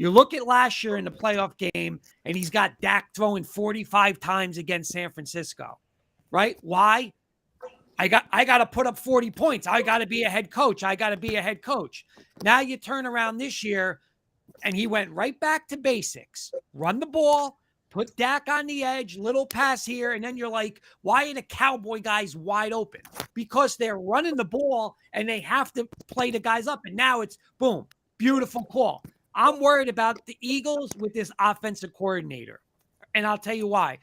You look at last year in the playoff game, and he's got Dak throwing 45 times against San Francisco, right? Why? I got to put up 40 points. I got to be a head coach. Now you turn around this year, and he went right back to basics. Run the ball, put Dak on the edge, little pass here, and then you're like, why are the Cowboy guys wide open? Because they're running the ball, and they have to play the guys up, and now it's, boom, beautiful call. I'm worried about the Eagles with this offensive coordinator. And I'll tell you why.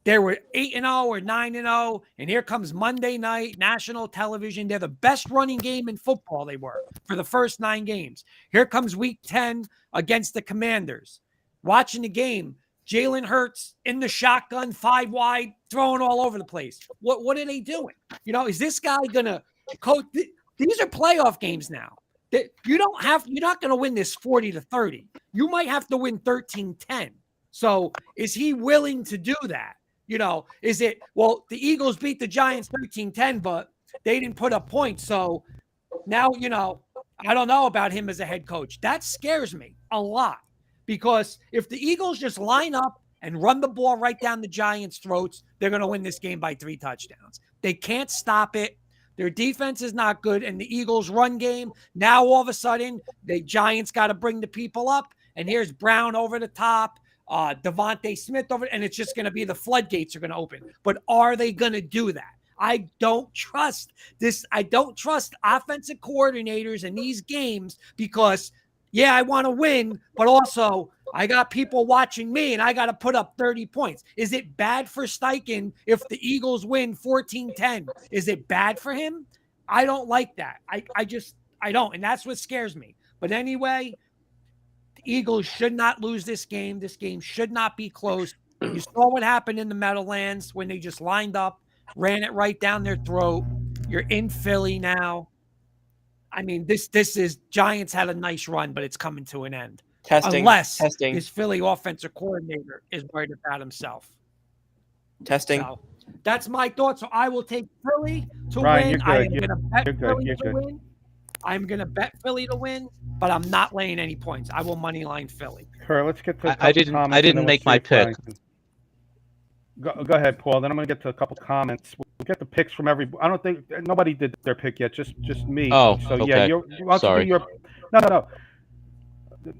They were 8-0 or 9-0, and here comes Monday night, national television. They're the best running game in football, they were, for the first 9 games. Here comes week 10 against the Commanders. Watching the game, Jalen Hurts in the shotgun, 5 wide, throwing all over the place. What are they doing? Is this guy going to coach? These are playoff games now. You're not going to win this 40-30. You might have to win 13-10. So is he willing to do that? Is it, the Eagles beat the Giants 13-10, but they didn't put up points. So now, I don't know about him as a head coach. That scares me a lot, because if the Eagles just line up and run the ball right down the Giants' throats, they're going to win this game by 3 touchdowns. They can't stop it. Their defense is not good, and the Eagles' run game, now all of a sudden, the Giants got to bring the people up, and here's Brown over the top, Devontae Smith over, and it's just going to be the floodgates are going to open. But are they going to do that? I don't trust this. I don't trust offensive coordinators in these games, because, I want to win, but also I got people watching me, and I got to put up 30 points. Is it bad for Steichen if the Eagles win 14-10? Is it bad for him? I don't like that. I don't. And that's what scares me. But anyway, the Eagles should not lose this game. This game should not be close. You saw what happened in the Meadowlands when they just lined up, ran it right down their throat. You're in Philly now. I mean, this is Giants had a nice run, but it's coming to an end. Testing. Unless Testing. his Philly offensive coordinator is worried about himself. Testing. So that's my thought. So I will take Philly to Ryan, win. you're I good. am going to bet You're good. Philly You're to good. win. I'm going to bet Philly to win, but I'm not laying any points. I will money line Philly. Kurt, let's get to a couple I didn't comments, and then we'll make see my if Ryan pick. can- Go ahead, Paul. Then I'm going to get to a couple comments. We'll get the picks from every. I don't think nobody did their pick yet. Just me. Oh, so okay. yeah. Why don't you Sorry. do your?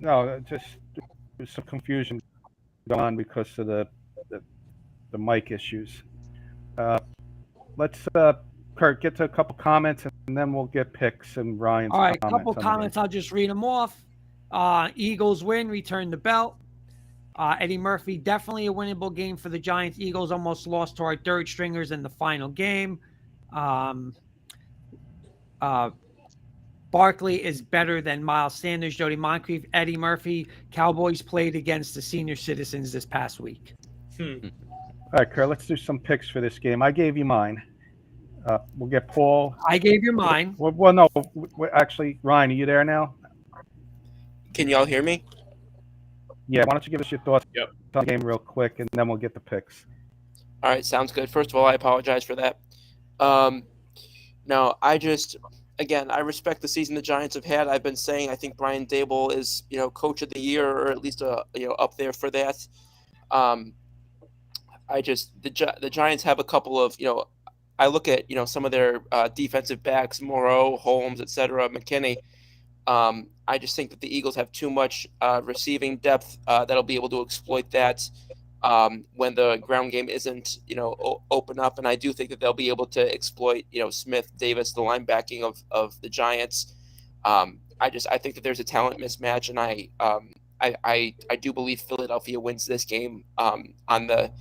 No. Just there's some confusion going on because of the mic issues. Let's Kurt get to a couple comments, and then we'll get picks and Ryan's. All right, comments couple on the comments. I'll just read them off. Eagles win, return the belt. Eddie Murphy, definitely a winnable game for the Giants. Eagles almost lost to our third stringers in the final game. Barkley is better than Miles Sanders. Jody Moncrief, Eddie Murphy. Cowboys played against the senior citizens this past week. All right, Kurt, let's do some picks for this game. I gave you mine. We'll get Paul. I gave you mine. Well, no. Actually, Ryan, are you there now? Can y'all hear me? Yeah, why don't you give us your thoughts Yep. on the game real quick, and then we'll get the picks. All right, sounds good. First of all, I apologize for that. No, again, I respect the season the Giants have had. I've been saying I think Brian Daboll is, coach of the year, or at least up there for that. The Giants have a couple of, I look at, some of their defensive backs, Moreau, Holmes, etc., McKinney. I just think that the Eagles have too much receiving depth that'll be able to exploit that when the ground game isn't, open up. And I do think that they'll be able to exploit, Smith, Davis, the linebacking of the Giants. I think that there's a talent mismatch, and I do believe Philadelphia wins this game on the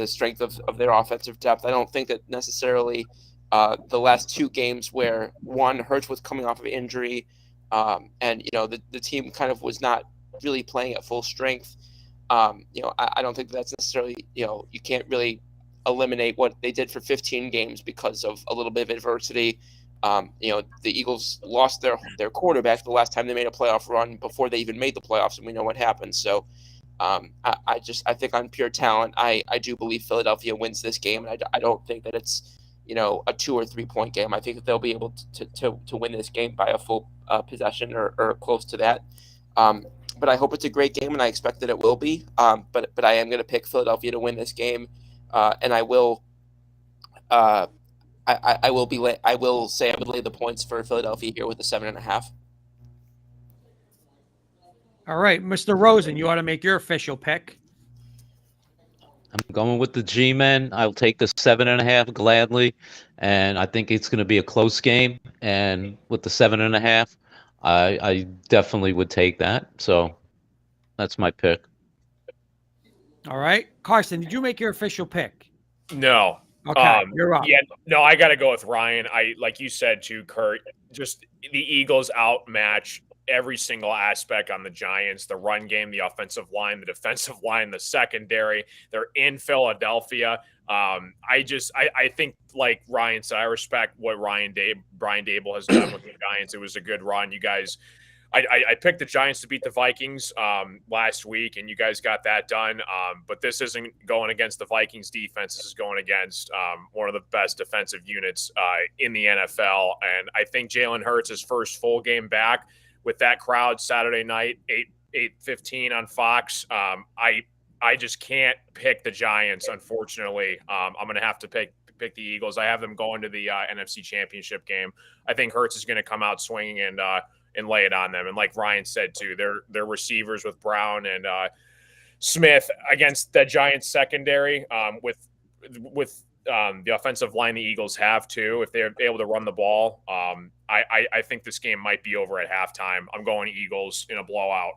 strength of their offensive depth. I don't think that necessarily the last two games where one, Hurts was coming off of injury, and the team kind of was not really playing at full strength. I don't think that's necessarily, you can't really eliminate what they did for 15 games because of a little bit of adversity. The Eagles lost their quarterback the last time they made a playoff run before they even made the playoffs, and we know what happened. So I think on pure talent, I do believe Philadelphia wins this game, and I don't think that it's a 2 or 3 point game. I think that they'll be able to win this game by a full possession or close to that. But I hope it's a great game, and I expect that it will be. But I am going to pick Philadelphia to win this game, and I will. I will say I would lay the points for Philadelphia here with the 7.5. All right, Mr. Rosen, you ought to make your official pick. I'm going with the G-Men. I'll take the 7.5 gladly, and I think it's going to be a close game. And with the 7.5, I definitely would take that. So that's my pick. All right, Carson, did you make your official pick? No. Okay, you're up. Yeah, no, I got to go with Ryan. Like you said too, Kurt, just the Eagles outmatch every single aspect on the Giants, the run game, the offensive line, the defensive line, the secondary. They're in Philadelphia. I think, like Ryan said, I respect what Brian Daboll has done with the Giants. It was a good run. You guys, I picked the Giants to beat the Vikings last week, and you guys got that done. But this isn't going against the Vikings defense. This is going against one of the best defensive units in the NFL. And I think Jalen Hurts' first full game back with that crowd Saturday night, 8:15 on Fox. I just can't pick the Giants, unfortunately. I'm going to have to pick the Eagles. I have them going to the NFC Championship game. I think Hurts is going to come out swinging and lay it on them. And like Ryan said too, their receivers with Brown and Smith against the Giants secondary with the offensive line the Eagles have too. If they're able to run the ball, I think this game might be over at halftime. I'm going Eagles in a blowout.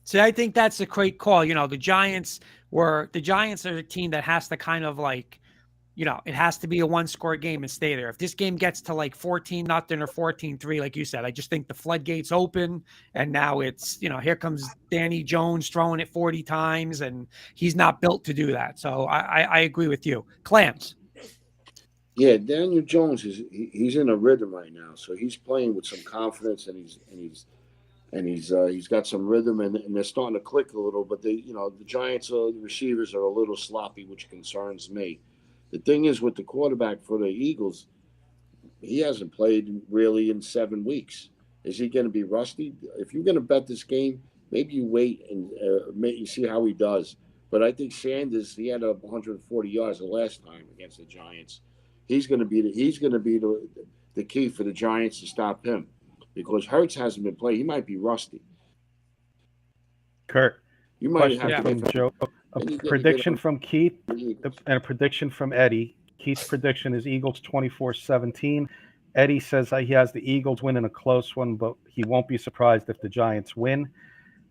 See, I think that's a great call. The Giants are a team that has to kind of like, it has to be a one-score game and stay there. If this game gets to like 14-0 or 14-3, like you said, I just think the floodgates open, and now it's, here comes Danny Jones throwing it 40 times, and he's not built to do that. So I agree with you. Clams. Yeah, Daniel Jones he's in a rhythm right now, so he's playing with some confidence, and he's got some rhythm, and they're starting to click a little. But the Giants, the receivers are a little sloppy, which concerns me. The thing is with the quarterback for the Eagles, he hasn't played really in 7 weeks. Is he going to be rusty? If you're going to bet this game, maybe you wait and you see how he does. But I think Sanders, he had 140 yards the last time against the Giants. He's going to be the key for the Giants to stop him, because Hurts hasn't been playing. He might be rusty. Kurt, You might question have from to Joe. A prediction from Keith and a prediction from Eddie. Keith's prediction is Eagles 24-17. Eddie says he has the Eagles winning a close one, but he won't be surprised if the Giants win.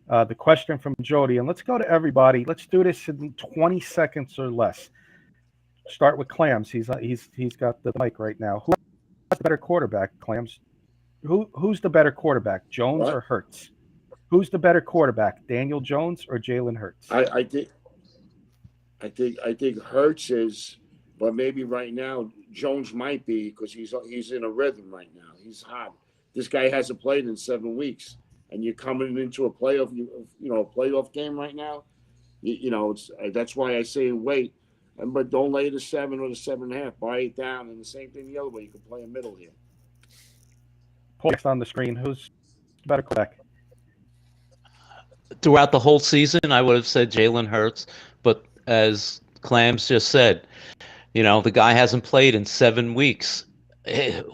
The question from Jody, and let's go to everybody. Let's do this in 20 seconds or less. Start with Clams. He's got the mic right now. Who's the better quarterback, Clams? Who's the better quarterback, Jones or Hurts? Who's the better quarterback, Daniel Jones or Jalen Hurts? I think Hurts is, but maybe right now Jones might be, because he's in a rhythm right now. He's hot. This guy hasn't played in 7 weeks, and you're coming into a playoff, a playoff game right now. That's why I say wait, but don't lay the 7 or the 7.5. Buy it down, and the same thing the other way. You can play a middle here. Next on the screen, who's the better quarterback? Throughout the whole season, I would have said Jalen Hurts, but as Clams just said, the guy hasn't played in 7 weeks.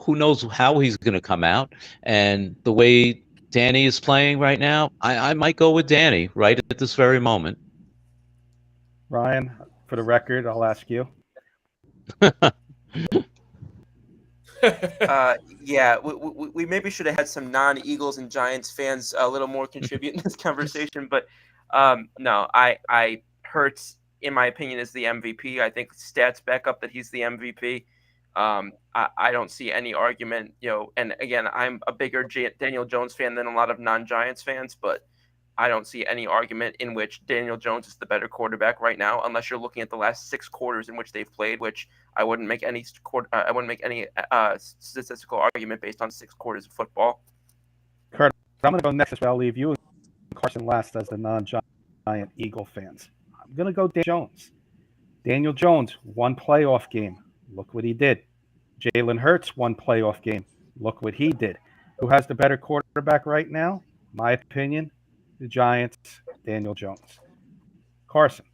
Who knows how he's going to come out? And the way Danny is playing right now, I might go with Danny right at this very moment. Ryan, for the record, I'll ask you. Yeah, we maybe should have had some non-Eagles and Giants fans a little more contribute in this conversation, but no, I Hurts, in my opinion, is the MVP. I think stats back up that he's the MVP. I don't see any argument, and again, I'm a bigger Daniel Jones fan than a lot of non-Giants fans, but I don't see any argument in which Daniel Jones is the better quarterback right now, unless you're looking at the last 6 quarters in which they've played, which I wouldn't make any statistical argument based on 6 quarters of football. Kurt, I'm going to go next. I'll leave you and Carson last as the non-Giant Eagle fans. I'm going to go Daniel Jones. Daniel Jones, 1 playoff game. Look what he did. Jalen Hurts, 1 playoff game. Look what he did. Who has the better quarterback right now? My opinion, the Giants, Daniel Jones. Carson.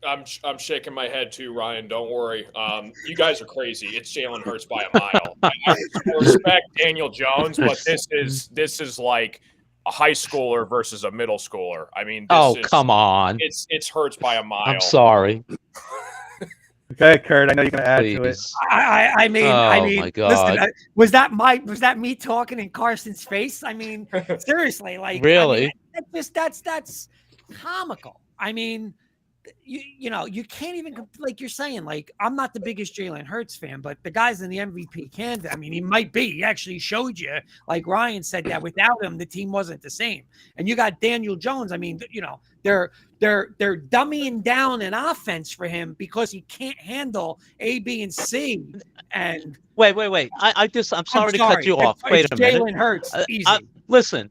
I'm shaking my head too, Ryan. Don't worry. You guys are crazy. It's Jalen Hurts by a mile. I respect Daniel Jones, but this is like a high schooler versus a middle schooler. I mean, come on. It's Hurts by a mile. I'm sorry. Okay, Kurt, I know you're going to add to it. I mean, my God. listen, was that me talking in Carson's face? I mean, seriously, like, Really? I mean, that's comical. I mean, you can't even, like you're saying, like, I'm not the biggest Jalen Hurts fan, but the guy's in the MVP candidate. I mean, he might be. He actually showed you, like Ryan said, that without him, the team wasn't the same. And you got Daniel Jones. I mean, they're dummying down an offense for him because he can't handle A, B, and C. And wait. I'm sorry to cut you off. Wait a minute. Jalen Hurts, easy. Listen.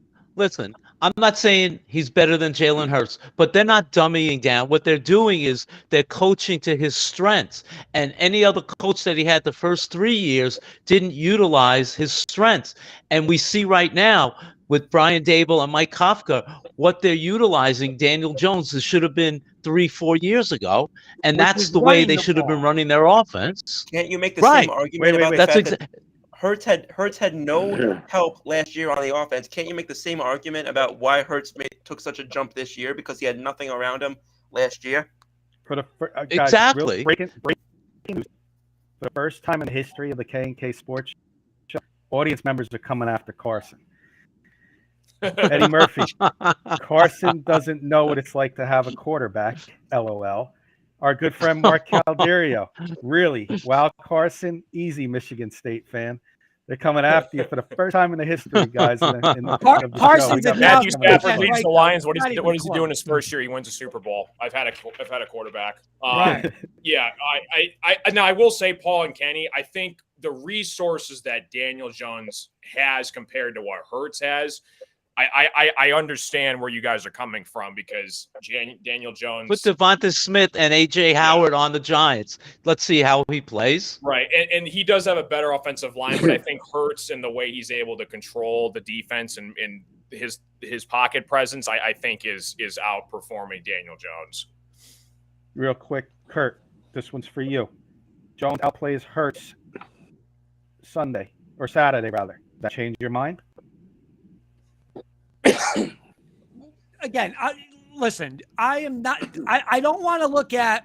I'm not saying he's better than Jalen Hurts, but they're not dummying down. What they're doing is they're coaching to his strengths. And any other coach that he had the first 3 years didn't utilize his strengths. And we see right now with Brian Dable and Mike Kafka, what they're utilizing Daniel Jones. This should have been 3-4 years ago. And that's the way they should have been running their offense. Can't you make the same argument about the that's fact that Hurts had no help last year on the offense? Can't you make the same argument about why Hurts took such a jump this year, because he had nothing around him last year? Exactly. Breaking news. For the first time in the history of the K&K Sports Show, audience members are coming after Carson. Eddie Murphy. Carson doesn't know what it's like to have a quarterback. LOL. Our good friend Mark Calderio. Really? Wow, Carson. Easy, Michigan State fan. They're coming after you for the first time in the history, guys. In the Parsons show. Matthew announced Stafford That's leads right, the though. Lions. What Not even does he do in close. his first year? He wins a Super Bowl. I've had a quarterback. Right. Yeah, now I will say, Paul and Kenny, I think the resources that Daniel Jones has compared to what Hurts has, I understand where you guys are coming from because Daniel Jones Put Devonta Smith and AJ Howard on the Giants. Let's see how he plays. Right, and he does have a better offensive line, but I think Hurts and the way he's able to control the defense and his pocket presence, I think is outperforming Daniel Jones. Real quick, Kurt, this one's for you. Jones outplays Hurts Sunday or Saturday, rather. Does that change your mind? Again, listen, I am not. I don't want to look at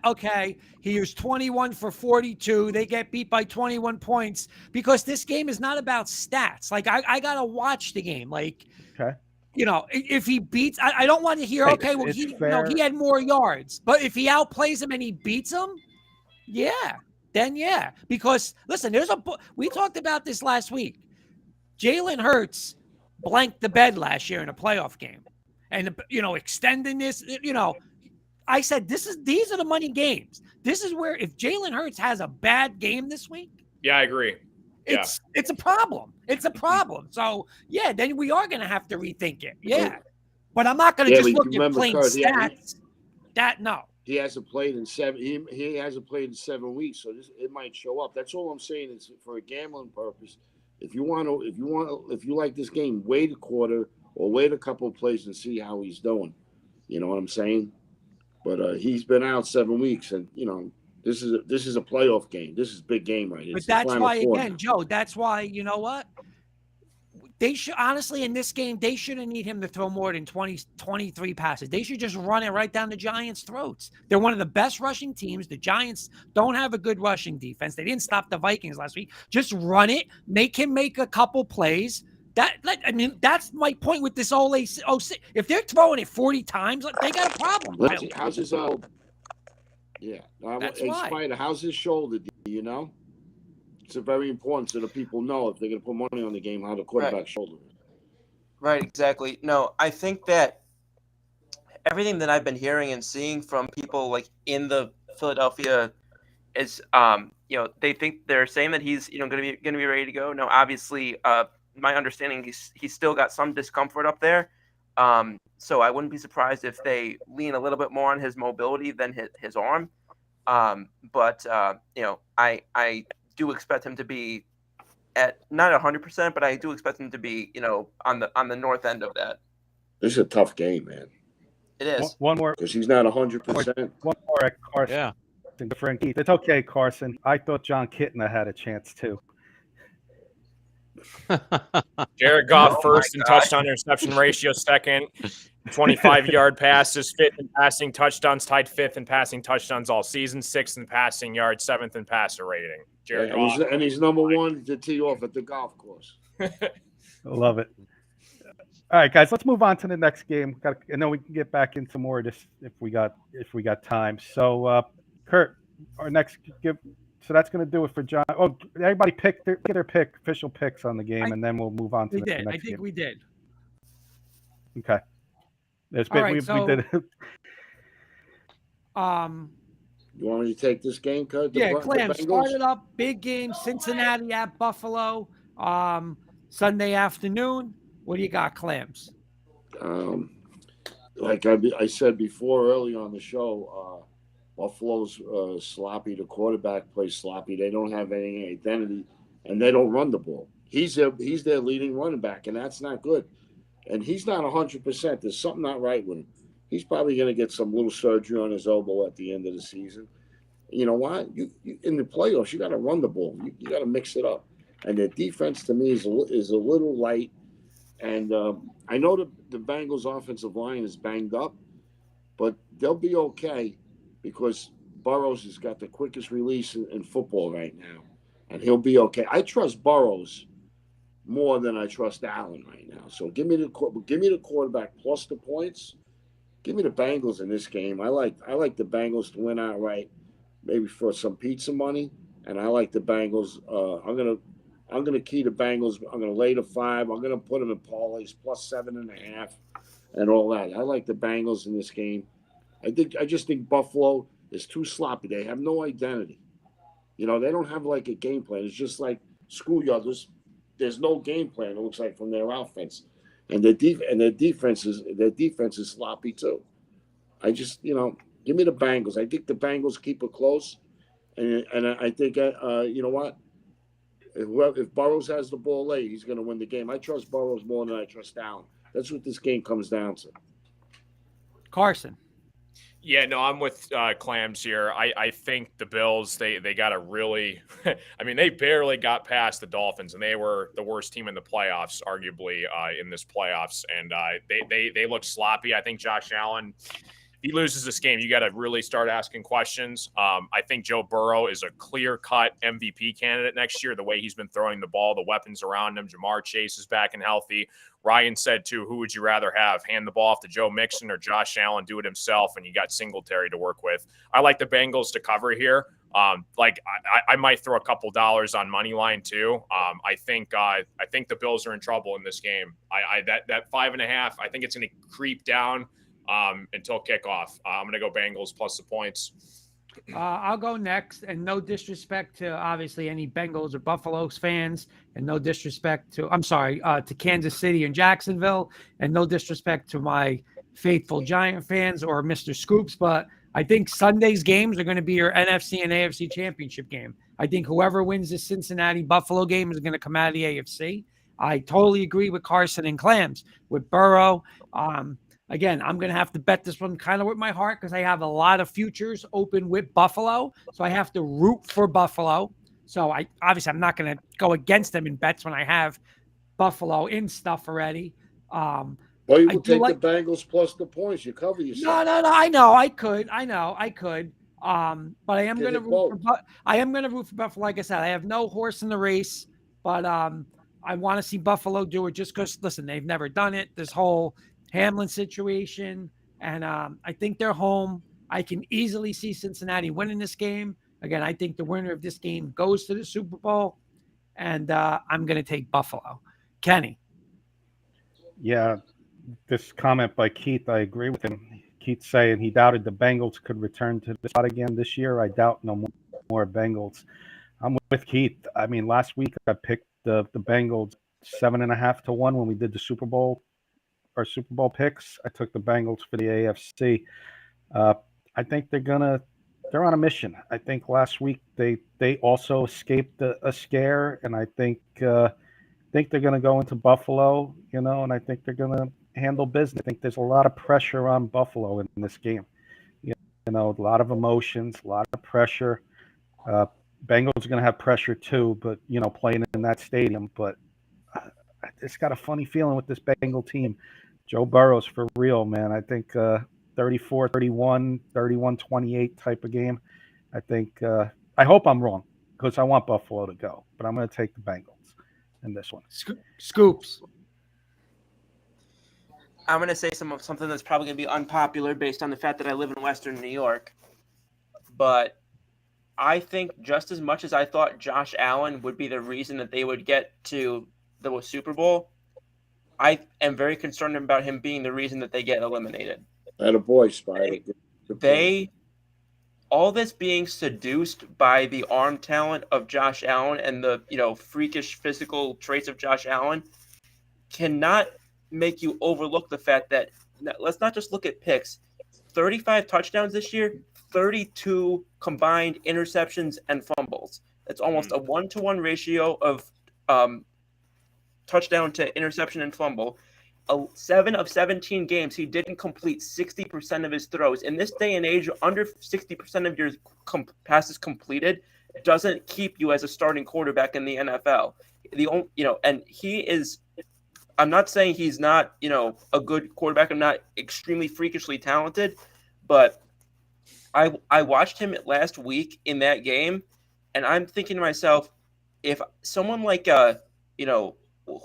he was 21 for 42. They get beat by 21 points because this game is not about stats. Like I gotta watch the game. Like, okay, if he beats, I don't want to hear. Hey, Okay, well it's he had more yards, but if he outplays him and he beats him, then because listen, we talked about this last week. Jalen Hurts blanked the bed last year in a playoff game. And, extending this, I said, these are the money games. This is where if Jalen Hurts has a bad game this week. Yeah, I agree. It's a problem. It's a problem. So, then we are going to have to rethink it. Yeah. But I'm not going to just look at plain stats. No. He hasn't played in 7. He hasn't played in 7 weeks, so it might show up. That's all I'm saying. Is for a gambling purpose. If you like this game, wait a quarter or wait a couple of plays and see how he's doing. You know what I'm saying? But he's been out 7 weeks, and this is a playoff game. This is a big game right here. But that's why, again, Joe. That's why you know what. They should honestly in this game, they shouldn't need him to throw more than 23 passes. They should just run it right down the Giants' throats. They're one of the best rushing teams. The Giants don't have a good rushing defense. They didn't stop the Vikings last week. Just run it. Make him make a couple plays. That's my point with this whole AC. If they're throwing it 40 times, they got a problem. How's his That's why. Spider, how's his shoulder? Do you know? It's very important so that people know if they're going to put money on the game how the quarterback's shoulder is. Right, exactly. No, I think that everything that I've been hearing and seeing from people like in the Philadelphia is, they're saying that he's, going to be ready to go. No, obviously, my understanding he's still got some discomfort up there. So I wouldn't be surprised if they lean a little bit more on his mobility than his arm. But I do expect him to be at not 100%, but I do expect him to be, on the north end of that. This is a tough game, man. It is. One more. Because he's not 100%. One more at Carson. Yeah. Frank Keith. It's okay, Carson. I thought John Kitna had a chance too. Jared Goff first in touchdown interception ratio, second. 25-yard passes, fifth in passing touchdowns, tied fifth in passing touchdowns all season, sixth in passing yards, seventh in passer rating. Jared Goff. And he's number one to tee off at the golf course. I love it. All right, guys, let's move on to the next game. And then we can get back into more of this if we got time. So, Kurt, our next give. So that's going to do it for John. Oh, everybody get their official picks on the game, and then we'll move on to the next game. I think we did. Okay. We did. You want me to take this game, Kurt? Clem, start it up. Big game, Cincinnati at Buffalo, Sunday afternoon. What do you got, Clams? Like I said before early on the show, Buffalo's sloppy. The quarterback plays sloppy. They don't have any identity, and they don't run the ball. He's their leading running back, and that's not good. And he's not 100%. There's something not right with him. He's probably going to get some little surgery on his elbow at the end of the season. You know what? You in the playoffs, you got to run the ball. You got to mix it up. And their defense, to me, is a little light. And I know the Bengals' offensive line is banged up, but they'll be okay because Burrows has got the quickest release in football right now, and he'll be okay. I trust Burrows more than I trust Allen right now. So give me the quarterback plus the points. Give me the Bengals in this game. I like the Bengals to win outright, maybe for some pizza money. And I like the Bengals. I'm going to key the Bengals. I'm going to lay the 5. I'm going to put them in parlays plus 7.5 and all that. I like the Bengals in this game. I just think Buffalo is too sloppy. They have no identity. They don't have like a game plan. It's just like schoolyard. There's no game plan. It looks like from their offense, and their defense is sloppy too. I just give me the Bengals. I think the Bengals keep it close, and I think you know what? If Burrows has the ball late, he's going to win the game. I trust Burrows more than I trust Allen. That's what this game comes down to. Carson. Yeah, no, I'm with Clams here. I think the Bills, they got to really – I mean, they barely got past the Dolphins, and they were the worst team in the playoffs, arguably, in this playoffs. And they look sloppy. I think Josh Allen – if he loses this game, you got to really start asking questions. I think Joe Burrow is a clear-cut MVP candidate next year, the way he's been throwing the ball, the weapons around him. Jamar Chase is back and healthy. Ryan said, too, who would you rather have, hand the ball off to Joe Mixon or Josh Allen, do it himself, and you got Singletary to work with. I like the Bengals to cover here. I might throw a couple dollars on money line too. I think the Bills are in trouble in this game. That 5.5, I think it's going to creep down until kickoff. I'm going to go Bengals plus the points. I'll go next, and no disrespect to obviously any Bengals or Buffaloes fans, and no disrespect to Kansas City and Jacksonville, and no disrespect to my faithful Giant fans or Mr. Scoops, but I think Sunday's games are going to be your NFC and AFC championship game. I think whoever wins the Cincinnati-Buffalo game is going to come out of the AFC. I totally agree with Carson and Clams. With Burrow, again, I'm going to have to bet this one kind of with my heart because I have a lot of futures open with Buffalo. So I have to root for Buffalo. So I'm not going to go against them in bets when I have Buffalo in stuff already. Well, you would take the Bengals plus the points. You cover yourself. No. I know I could. But I am going to root for Buffalo. Like I said, I have no horse in the race, but I want to see Buffalo do it just because, listen, they've never done it. This whole Hamlin situation, and I think they're home. I can easily see Cincinnati winning this game. Again, I think the winner of this game goes to the Super Bowl, and I'm going to take Buffalo. Kenny. Yeah, this comment by Keith, I agree with him. Keith saying he doubted the Bengals could return to the spot again this year. I doubt no more Bengals. I'm with Keith. I mean, last week I picked the Bengals 7.5 to 1 when we did the Super Bowl. Our Super Bowl picks. I took the Bengals for the AFC. I think they're on a mission. I think last week they also escaped a scare, and I think they're going to go into Buffalo, and I think they're going to handle business. I think there's a lot of pressure on Buffalo in this game. A lot of emotions, a lot of pressure. Bengals are going to have pressure too, but playing in that stadium. But it's got a funny feeling with this Bengal team. Joe Burrow's for real, man. I think 34-31, 31-28 type of game. I think I hope I'm wrong because I want Buffalo to go, but I'm going to take the Bengals in this one. Scoops. I'm going to say something that's probably going to be unpopular based on the fact that I live in Western New York. But I think just as much as I thought Josh Allen would be the reason that they would get to the Super Bowl, I am very concerned about him being the reason that they get eliminated. Attaboy, Spider. All this being seduced by the arm talent of Josh Allen and the freakish physical traits of Josh Allen cannot make you overlook the fact that let's not just look at picks. 35 touchdowns this year, 32 combined interceptions and fumbles. That's almost a 1-to-1 ratio of touchdown to interception and fumble. 7 of 17 games, he didn't complete 60% of his throws. In this day and age, under 60% of your passes completed doesn't keep you as a starting quarterback in the NFL. And he is. I'm not saying he's not, a good quarterback. I'm not extremely freakishly talented, but I watched him last week in that game, and I'm thinking to myself, if someone like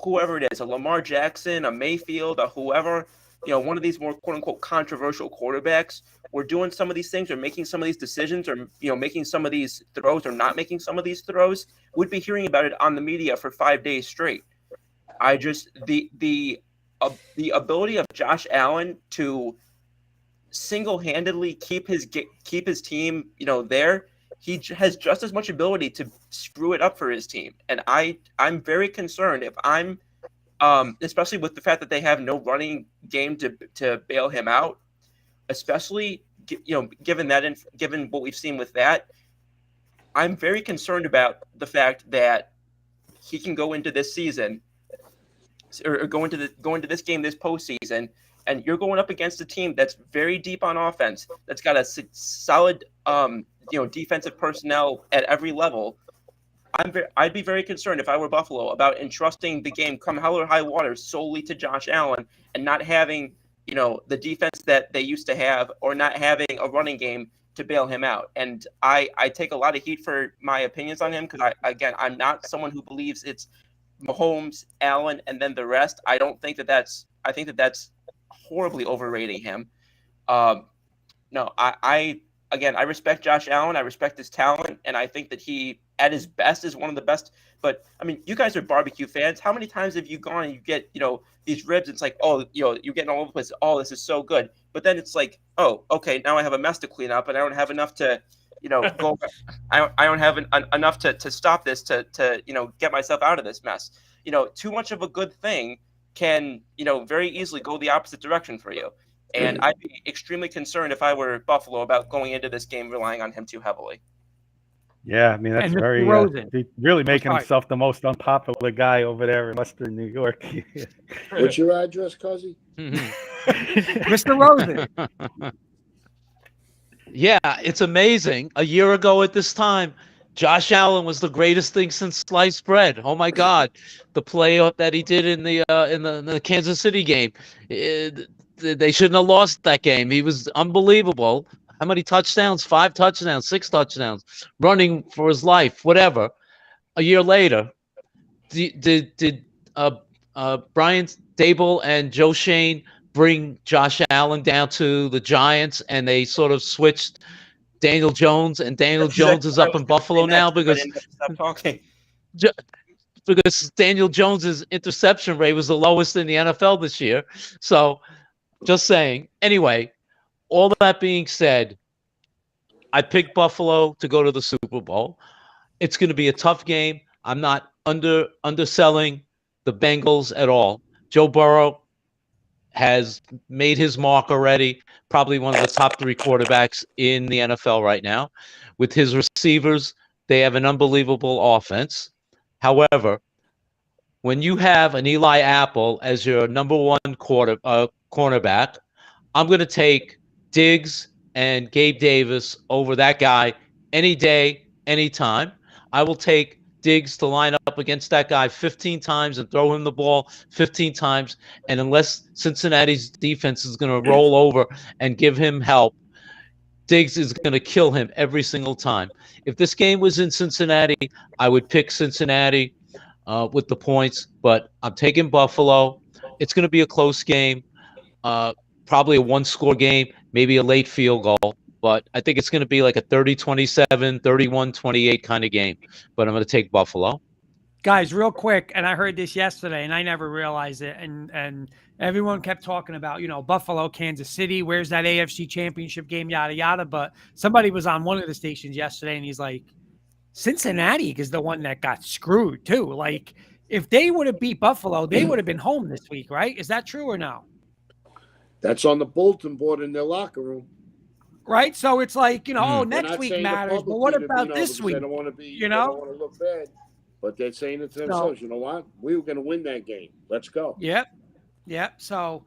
whoever it is, a Lamar Jackson, a Mayfield, a whoever, one of these more quote unquote controversial quarterbacks were doing some of these things or making some of these decisions or, making some of these throws or not making some of these throws, we'd be hearing about it on the media for 5 days straight. I just, the ability of Josh Allen to single-handedly keep his team, there, he has just as much ability to screw it up for his team. And I'm very concerned if I'm, especially with the fact that they have no running game to bail him out, especially, given what we've seen with that, I'm very concerned about the fact that he can go into this season or go into this game, this postseason, and you're going up against a team that's very deep on offense, that's got a solid, defensive personnel at every level. I'd be very concerned if I were Buffalo about entrusting the game, come hell or high water, solely to Josh Allen and not having, the defense that they used to have, or not having a running game to bail him out. And I take a lot of heat for my opinions on him because I'm not someone who believes it's Mahomes, Allen, and then the rest. I think that that's horribly overrating him. No, I respect Josh Allen. I respect his talent, and I think that he, at his best, is one of the best. But I mean, you guys are barbecue fans. How many times have you gone and you get, these ribs? It's like, oh, you're getting all over the place. Oh, this is so good. But then it's like, oh, okay, now I have a mess to clean up, and I don't have enough to, go. I don't have enough to stop this to get myself out of this mess. Too much of a good thing can, very easily go the opposite direction for you. And I'd be extremely concerned if I were Buffalo about going into this game relying on him too heavily. Yeah, I mean, that's very he's really making himself the most unpopular guy over there in Western New York. What's your address, Cuzzy? Mr. Rosen. Yeah, it's amazing. A year ago at this time, Josh Allen was the greatest thing since sliced bread. Oh my God, the play that he did in the Kansas City game, they shouldn't have lost that game. He was unbelievable. How many touchdowns? 5 touchdowns, 6 touchdowns, running for his life, whatever. A year later, did Brian Dable and Joe Shane bring Josh Allen down to the Giants, and they sort of switched Daniel Jones, and Daniel Jones is up in Buffalo now because Daniel Jones's interception rate was the lowest in the NFL this year. So just saying. Anyway, all that being said, I picked Buffalo to go to the Super Bowl. It's going to be a tough game. I'm not underselling the Bengals at all. Joe Burrow has made his mark already, probably one of the top 3 quarterbacks in the NFL right now. With his receivers, they have an unbelievable offense. However, when you have an Eli Apple as your number 1 cornerback, I'm going to take Diggs and Gabe Davis over that guy any day, anytime. I will take Diggs to line up against that guy 15 times and throw him the ball 15 times. And unless Cincinnati's defense is going to roll over and give him help, Diggs is going to kill him every single time. If this game was in Cincinnati, I would pick Cincinnati with the points, but I'm taking Buffalo. It's going to be a close game. Probably a 1-score game, maybe a late field goal, but I think it's going to be like a 30-27, 31-28 kind of game. But I'm going to take Buffalo. Guys, real quick, and I heard this yesterday, and I never realized it, and everyone kept talking about, Buffalo, Kansas City, where's that AFC Championship game, yada, yada, but somebody was on one of the stations yesterday, and he's like, Cincinnati is the one that got screwed, too. Like, if they would have beat Buffalo, they would have been home this week, right? Is that true or no? That's on the bulletin board in their locker room. Right? So it's like, next week matters, but what about this week? They don't want to be, they don't want to look bad, but they're saying it to themselves, you know what? We were going to win that game. Let's go. Yep. So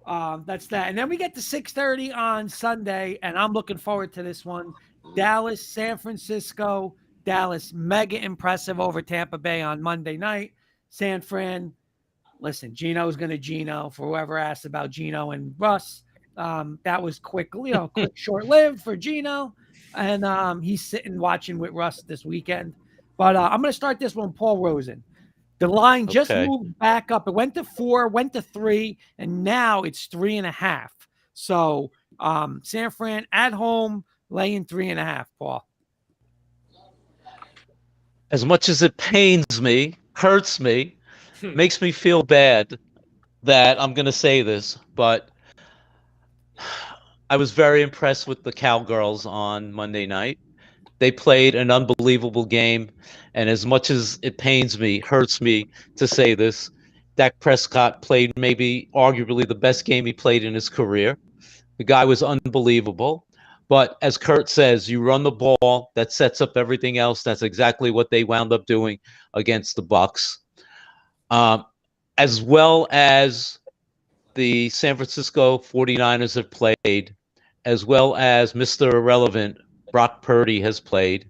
that's that. And then we get to 6:30 on Sunday, and I'm looking forward to this one. Dallas, San Francisco. Dallas, mega impressive over Tampa Bay on Monday night. San Fran, listen, Gino's going to Gino. For whoever asked about Gino and Russ, that was quick, short-lived for Gino. And he's sitting watching with Russ this weekend. But I'm going to start this one, Paul Rosen. The line just Okay. moved back up. It went to 4, went to 3, and now it's 3.5. So San Fran at home laying 3.5, Paul. As much as it pains me, hurts me, makes me feel bad that I'm going to say this, but I was very impressed with the Cowgirls on Monday night. They played an unbelievable game. And as much as it pains me, hurts me to say this, Dak Prescott played maybe arguably the best game he played in his career. The guy was unbelievable. But as Kurt says, you run the ball, that sets up everything else. That's exactly what they wound up doing against the Bucks. As well as the San Francisco 49ers have played, as well as Mr. Irrelevant, Brock Purdy has played.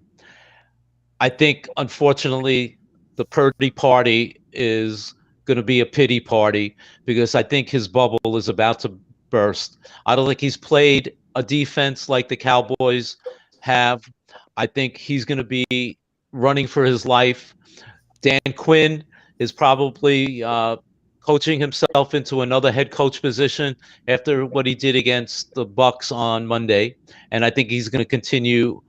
I think, unfortunately, the Purdy party is going to be a pity party because I think his bubble is about to burst. I don't think he's played a defense like the Cowboys have. I think he's going to be running for his life. Dan Quinn is probably coaching himself into another head coach position after what he did against the Bucks on Monday, and I think he's going to continue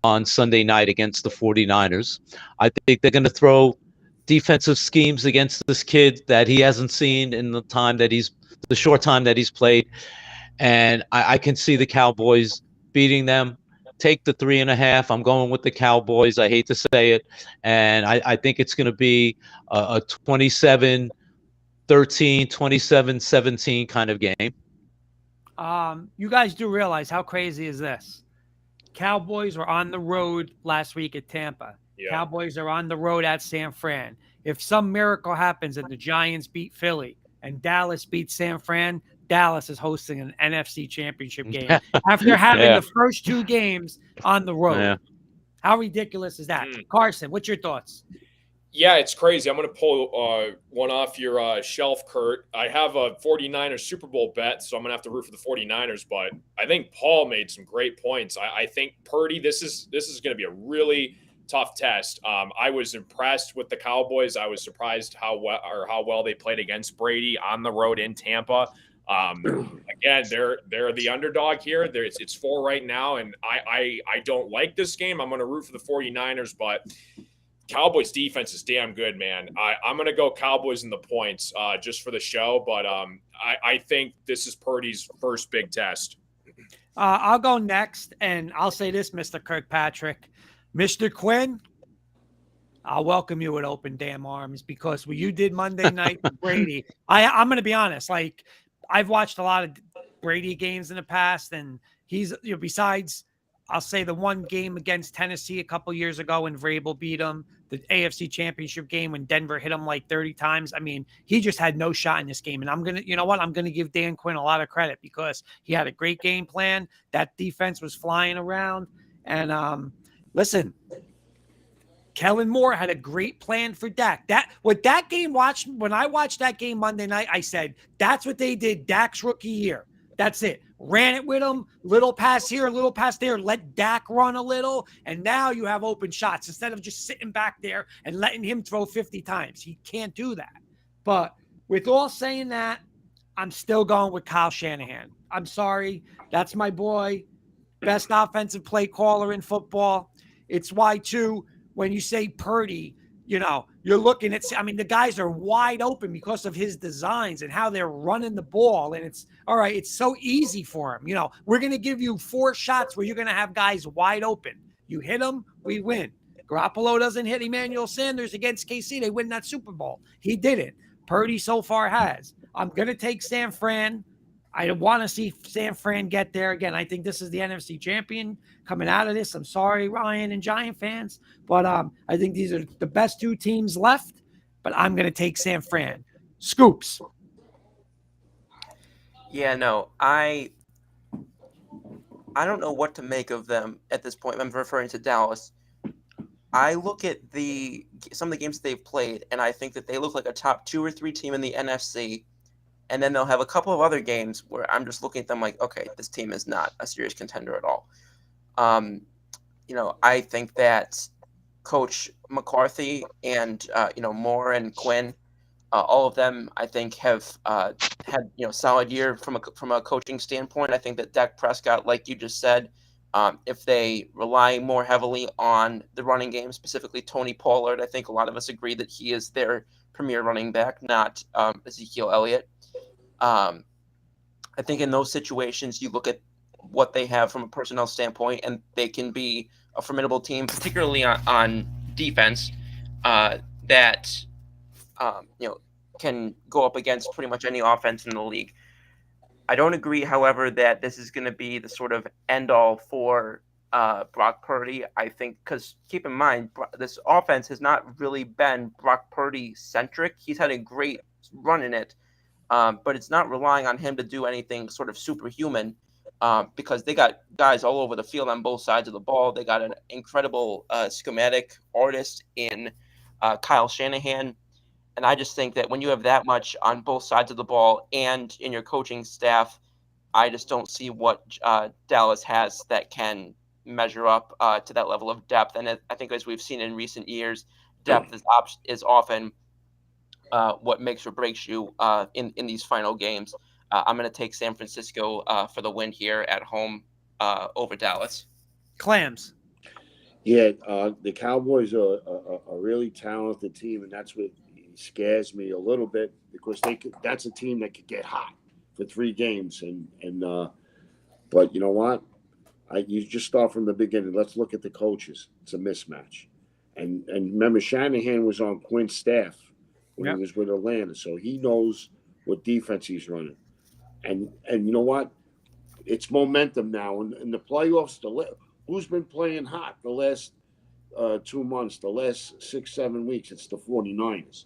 on Sunday night against the 49ers. I think they're going to throw defensive schemes against this kid that he hasn't seen in the short time that he's played, and I can see the Cowboys beating them. Take the 3.5. I'm going with the Cowboys. I hate to say it. And I think it's going to be a 27-13, 27-17 kind of game. You guys do realize how crazy is this? Cowboys were on the road last week at Tampa. Yeah. Cowboys are on the road at San Fran. If some miracle happens and the Giants beat Philly and Dallas beats San Fran, Dallas is hosting an NFC championship game after having the first 2 games on the road. Yeah. How ridiculous is that? Carson, what's your thoughts? Yeah, it's crazy. I'm going to pull one off your shelf, Kurt. I have a 49ers Super Bowl bet, so I'm going to have to root for the 49ers. But I think Paul made some great points. I think Purdy, this is going to be a really tough test. I was impressed with the Cowboys. I was surprised how well they played against Brady on the road in Tampa. Again, they're the underdog here. It's 4 right now, and I don't like this game. I'm going to root for the 49ers, but Cowboys defense is damn good, man. I'm going to go Cowboys in the points just for the show, but I think this is Purdy's first big test. I'll go next, and I'll say this, Mr. Kirkpatrick. Mr. Quinn, I'll welcome you with open damn arms because what you did Monday night with Brady, I'm going to be honest, like, I've watched a lot of Brady games in the past, and he's, besides, I'll say the one game against Tennessee a couple years ago when Vrabel beat him, the AFC Championship game when Denver hit him like 30 times. I mean, he just had no shot in this game. And I'm going to give Dan Quinn a lot of credit because he had a great game plan. That defense was flying around. And listen, Kellen Moore had a great plan for Dak. When I watched that game Monday night, I said, that's what they did Dak's rookie year. That's it. Ran it with him. Little pass here, little pass there. Let Dak run a little. And now you have open shots instead of just sitting back there and letting him throw 50 times. He can't do that. But with all saying that, I'm still going with Kyle Shanahan. I'm sorry. That's my boy. Best offensive play caller in football. It's why, too, when you say Purdy, you're looking at, the guys are wide open because of his designs and how they're running the ball. And it's all right. It's so easy for him. We're going to give you 4 shots where you're going to have guys wide open. You hit them, we win. Garoppolo doesn't hit Emmanuel Sanders against KC. They win that Super Bowl. He didn't. Purdy so far has. I'm going to take San Fran. I want to see San Fran get there again. I think this is the NFC champion coming out of this. I'm sorry, Ryan and Giant fans, but I think these are the best 2 teams left, but I'm going to take San Fran. Scoops. Yeah, no, I don't know what to make of them at this point. I'm referring to Dallas. I look at some of the games they've played, and I think that they look like a top 2 or 3 team in the NFC. And then they'll have a couple of other games where I'm just looking at them like, okay, this team is not a serious contender at all. I think that Coach McCarthy and Moore and Quinn, all of them I think have had solid year from a coaching standpoint. I think that Dak Prescott, like you just said, if they rely more heavily on the running game, specifically Tony Pollard, I think a lot of us agree that he is their premier running back, not Ezekiel Elliott. I think in those situations, you look at what they have from a personnel standpoint, and they can be a formidable team, particularly on defense, that can go up against pretty much any offense in the league. I don't agree, however, that this is going to be the sort of end-all for Brock Purdy. I think, because keep in mind, this offense has not really been Brock Purdy-centric. He's had a great run in it, but it's not relying on him to do anything sort of superhuman, because they got guys all over the field on both sides of the ball. They got an incredible schematic artist in Kyle Shanahan. And I just think that when you have that much on both sides of the ball and in your coaching staff, I just don't see what Dallas has that can measure up to that level of depth. And I think, as we've seen in recent years, depth is often what makes or breaks you in these final games. I'm going to take San Francisco for the win here at home over Dallas. Clams. Yeah, the Cowboys are a really talented team, and that's what scares me a little bit, because that's a team that could get hot for 3 games, but you know what? You just start from the beginning. Let's look at the coaches. It's a mismatch, and remember, Shanahan was on Quinn's staff when he was with Atlanta, so he knows what defense he's running, and you know what? It's momentum now in the playoffs. Who's been playing hot the last 2 months, the last 6-7 weeks? It's the 49ers.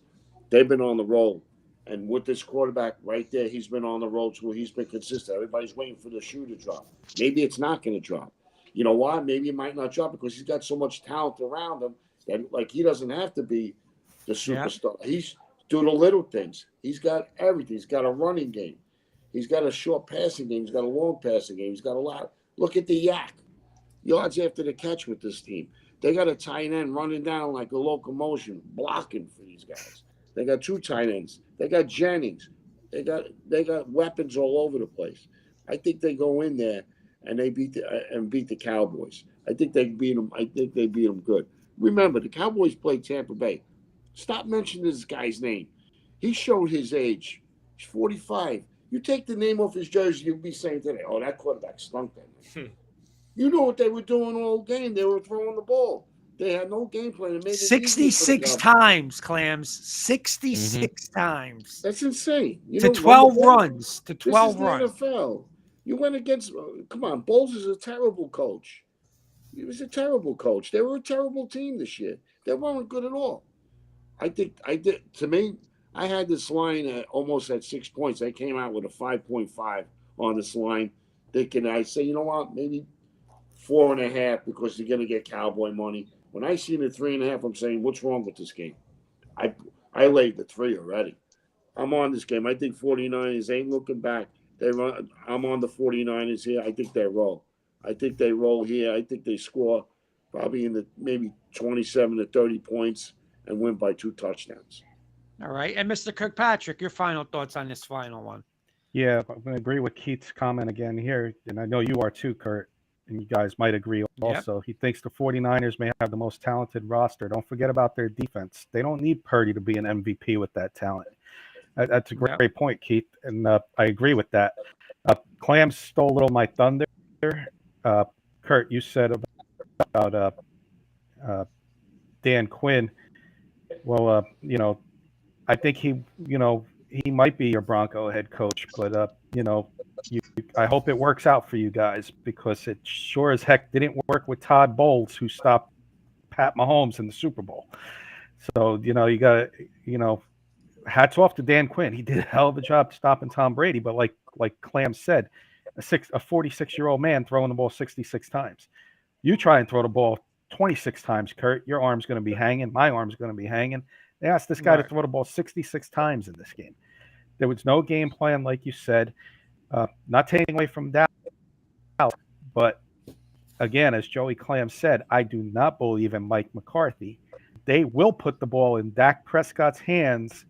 They've been on the roll. And with this quarterback right there, he's been on the roll too. He's been consistent. Everybody's waiting for the shoe to drop. Maybe it's not going to drop. You know why? Maybe it might not drop because he's got so much talent around him that, he doesn't have to be the superstar. Yeah. He's doing the little things. He's got everything. He's got a running game. He's got a short passing game. He's got a long passing game. He's got a lot. Look at the yak. Yards after the catch with this team. They got a tight end running down like a locomotion, blocking for these guys. They got 2 tight ends. They got Jennings. They got weapons all over the place. I think they go in there and they beat the Cowboys. I think they beat them. I think they beat them good. Remember, the Cowboys played Tampa Bay. Stop mentioning this guy's name. He showed his age. He's 45. You take the name off his jersey, you'll be saying today, "Oh, that quarterback stunk that night." You know what they were doing all game? They were throwing the ball. They had no game plan. 66 times, Clams. 66 times. That's insane. To 12 runs. To 12 runs. This is the NFL. You went against. Come on, Bowles is a terrible coach. He was a terrible coach. They were a terrible team this year. They weren't good at all. I did. To me, I had this line almost at 6 points. They came out with a 5.5 on this line. I say, you know what? Maybe 4.5 because they're going to get Cowboy money. When I see the 3.5, I'm saying, what's wrong with this game? I laid the 3 already. I'm on this game. I think 49ers ain't looking back. I'm on the 49ers here. I think they roll. I think they roll here. I think they score probably in the maybe 27 to 30 points and win by 2 touchdowns. All right. And Mr. Kirkpatrick, your final thoughts on this final one? Yeah, I'm going to agree with Keith's comment again here. And I know you are too, Kurt. And you guys might agree also. Yep. He thinks the 49ers may have the most talented roster. Don't forget about their defense. They don't need Purdy to be an MVP with that talent. That's a great point, Keith. And I agree with that. Clams stole a little my thunder. Kurt, you said about Dan Quinn. Well, I think he might be your Bronco head coach, but, I hope it works out for you guys because it sure as heck didn't work with Todd Bowles, who stopped Pat Mahomes in the Super Bowl. So, you got to, hats off to Dan Quinn. He did a hell of a job stopping Tom Brady, but like Clam said, a 46-year-old man throwing the ball 66 times. You try and throw the ball 26 times, Kurt, your arm's going to be hanging. My arm's going to be hanging. They asked this guy to throw the ball 66 times in this game. There was no game plan, like you said. Not taking away from Dallas, but again, as Joey Clam said, I do not believe in Mike McCarthy. They will put the ball in Dak Prescott's hands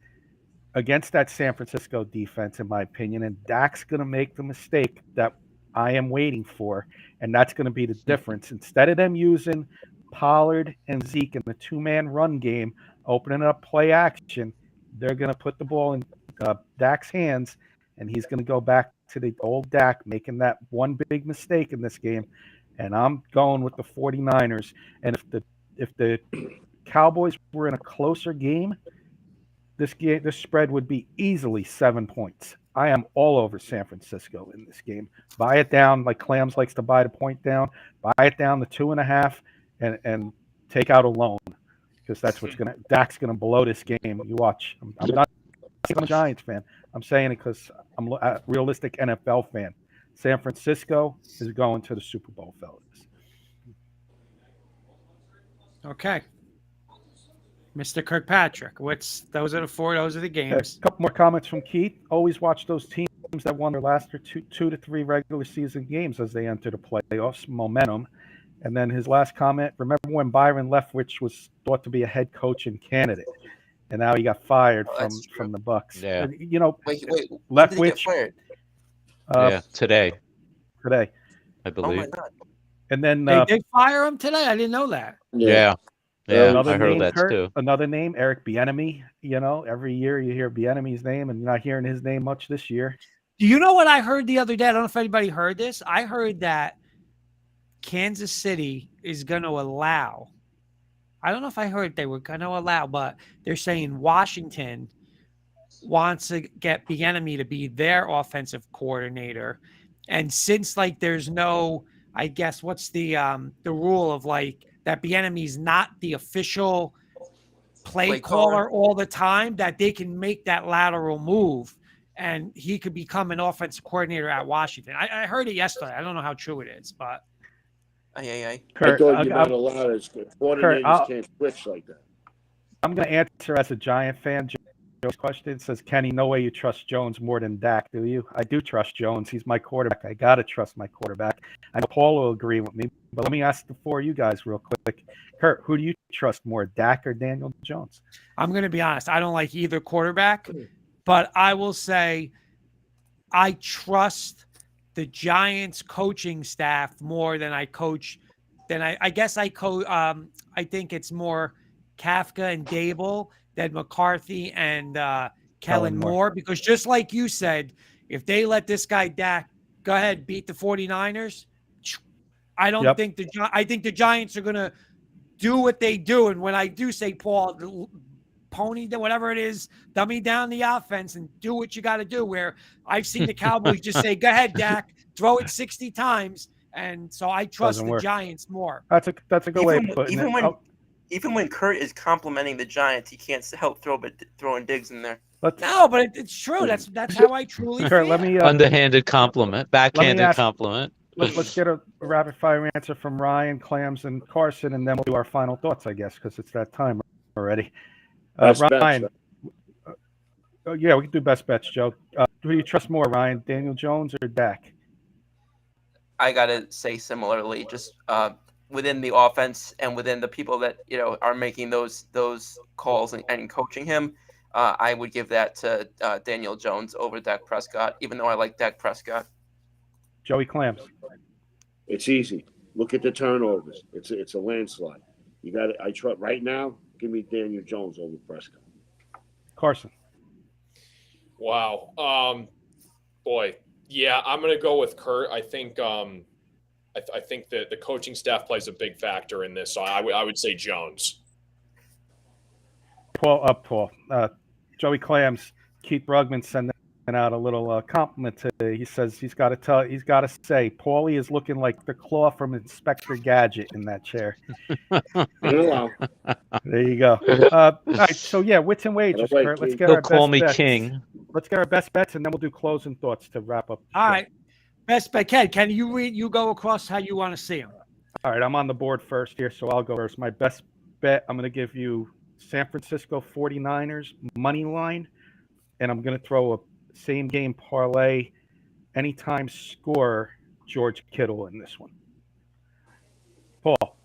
against that San Francisco defense, in my opinion, and Dak's going to make the mistake that I am waiting for, and that's going to be the difference. Instead of them using Pollard and Zeke in the two-man run game, opening up play action, they're going to put the ball in Dak's hands, and he's going to go back to the old Dak, making that one big mistake in this game. And I'm going with the 49ers. And if the Cowboys were in a closer game, this spread would be easily 7 points. I am all over San Francisco in this game. Buy it down, like Clams likes to buy the point down. Buy it down to 2.5 and take out a loan, because that's what's gonna. Dak's gonna blow this game. You watch. I'm not saying I'm a Giants fan. I'm saying it because I'm a realistic NFL fan. San Francisco is going to the Super Bowl, fellas. Okay. Mr. Kirkpatrick, those are the games. A couple more comments from Keith. Always watch those teams that won their last 2 to 3 regular season games as they enter the playoffs. Momentum. And then his last comment, remember when Byron Leftwich was thought to be a head coaching candidate, and now he got fired from the Bucks. Yeah. You know, Wait, Leftwich. did he get fired? Today, I Oh believe. my God. And then They did fire him today. I didn't know that. Yeah. another I heard name, that Kurt, too. Another name, Eric Bieniemy. You know, every year you hear Bieniemy's name, and you're not hearing his name much this year. Do you know what I heard the other day? I don't know if anybody heard this. I heard that Kansas City is going to allow. I don't know if I heard they were going to allow, but they're saying Washington wants to get Bieniemy to be their offensive coordinator. And since like there's no, I guess what's the rule of like that Bieniemy's not the official play caller all the time, that they can make that lateral move and he could become an offensive coordinator at Washington. I heard it yesterday. I don't know how true it is, but Kurt, I thought you're not allowed as coordinators can't switch like that. I'm going to answer as a Giant fan. Joe's question says, Kenny, no way you trust Jones more than Dak, do you? I do trust Jones. He's my quarterback. I got to trust my quarterback. I know Paul will agree with me, but let me ask the four of you guys real quick. Kurt, who do you trust more, Dak or Daniel Jones? I'm going to be honest. I don't like either quarterback, but I will say I trust the Giants coaching staff more than I coach. I think it's more Kafka and Dable than McCarthy and Kellen Moore, because just like you said, if they let this guy Dak go ahead beat the 49ers, I don't think I think the Giants are going to do what they do. And when I do say, Paul, pony, whatever it is, dummy down the offense and do what you got to do, where I've seen the Cowboys just say, go ahead, Dak, throw it 60 times. And so I trust the Giants more. That's a good way of putting it. Even when Kurt is complimenting the Giants, he can't help throwing digs in there. No, but it's true. That's how I truly Kurt, feel. let me Underhanded compliment, backhanded compliment. Let's get a rapid fire answer from Ryan, Clams, and Carson, and then we'll do our final thoughts, I guess, because it's that time already. Ryan, yeah, we can do best bets, Joe. Who do you trust more, Ryan, Daniel Jones or Dak? I gotta say similarly, just within the offense and within the people that are making those calls and coaching him, I would give that to Daniel Jones over Dak Prescott, even though I like Dak Prescott. Joey Clams. It's easy. Look at the turnovers. It's a landslide. You got it. I trust right now. Give me Daniel Jones over Prescott. Carson. Wow. Boy. Yeah, I'm gonna go with Kurt. I think I think that the coaching staff plays a big factor in this. So I would say Jones. Paul. Joey Clams. Keith Brugman sending out a little compliment today. He says he's got to say, Paulie is looking like the claw from Inspector Gadget in that chair. There you go. All right, so yeah, wits and wagers, Kurt. Let's get our best call me bets. King. Let's get our best bets, and then we'll do closing thoughts to wrap up. All right, best bet. Can you go across how you want to see them? All right, I'm on the board first here, so I'll go first. My best bet, I'm going to give you San Francisco 49ers money line, and I'm going to throw a same game parlay, anytime score George Kittle in this one. Paul.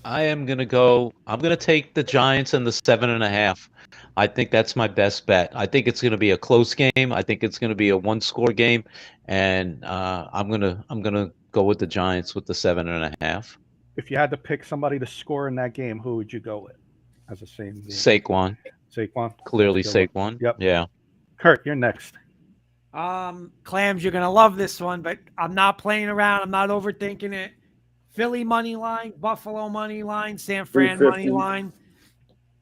I'm going to take the Giants and the 7.5. I think that's my best bet. I think it's going to be a close game. I think it's going to be a one-score game, and I'm gonna go with the Giants with the 7.5. If you had to pick somebody to score in that game, who would you go with as a same game? Saquon, Saquon. clearly Good one. Saquon. Yep. Yeah. Kurt, you're next. Clams, you're gonna love this one, but I'm not playing around. I'm not overthinking it. Philly money line, Buffalo money line, San Fran money 350. line.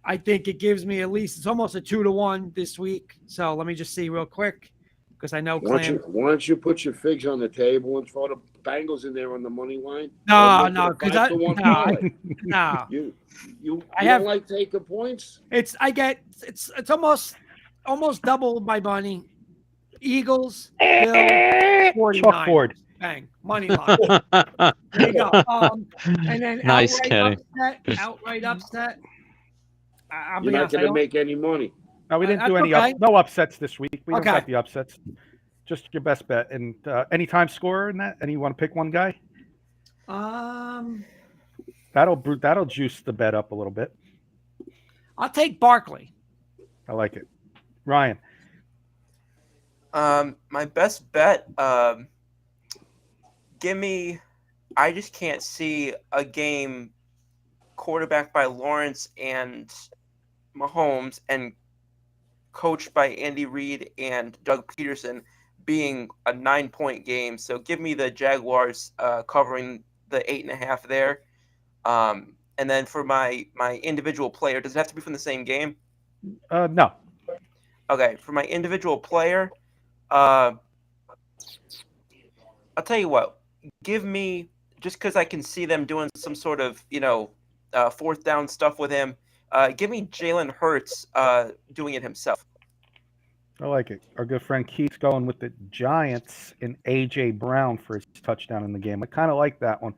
I think it gives me at least, it's almost a 2-1 this week. So let me just see real quick because I know Clam. Why don't you put your figs on the table and throw the Bengals in there on the money line? No, because I no. You don't like taking points? It's almost double my money. Eagles, Bills, 49ers. Chalkboard. Bang, money line. There you go. And then Nice, Kenny. Outright upset. You're not going to make any money. No, we didn't do any no upsets this week. We don't got the upsets. Just your best bet. And anytime scorer in that? And you want to pick one guy? That'll juice the bet up a little bit. I'll take Barkley. I like it. Ryan. My best bet, I just can't see a game quarterbacked by Lawrence and Mahomes and coached by Andy Reid and Doug Peterson being a 9-point game. So give me the Jaguars covering the 8.5 there. And then for my individual player, does it have to be from the same game? No. Okay, for my individual player, I'll tell you what. Give me, just because I can see them doing some sort of, fourth down stuff with him, give me Jalen Hurts doing it himself. I like it. Our good friend Keith's going with the Giants and A.J. Brown for his touchdown in the game. I kind of like that one.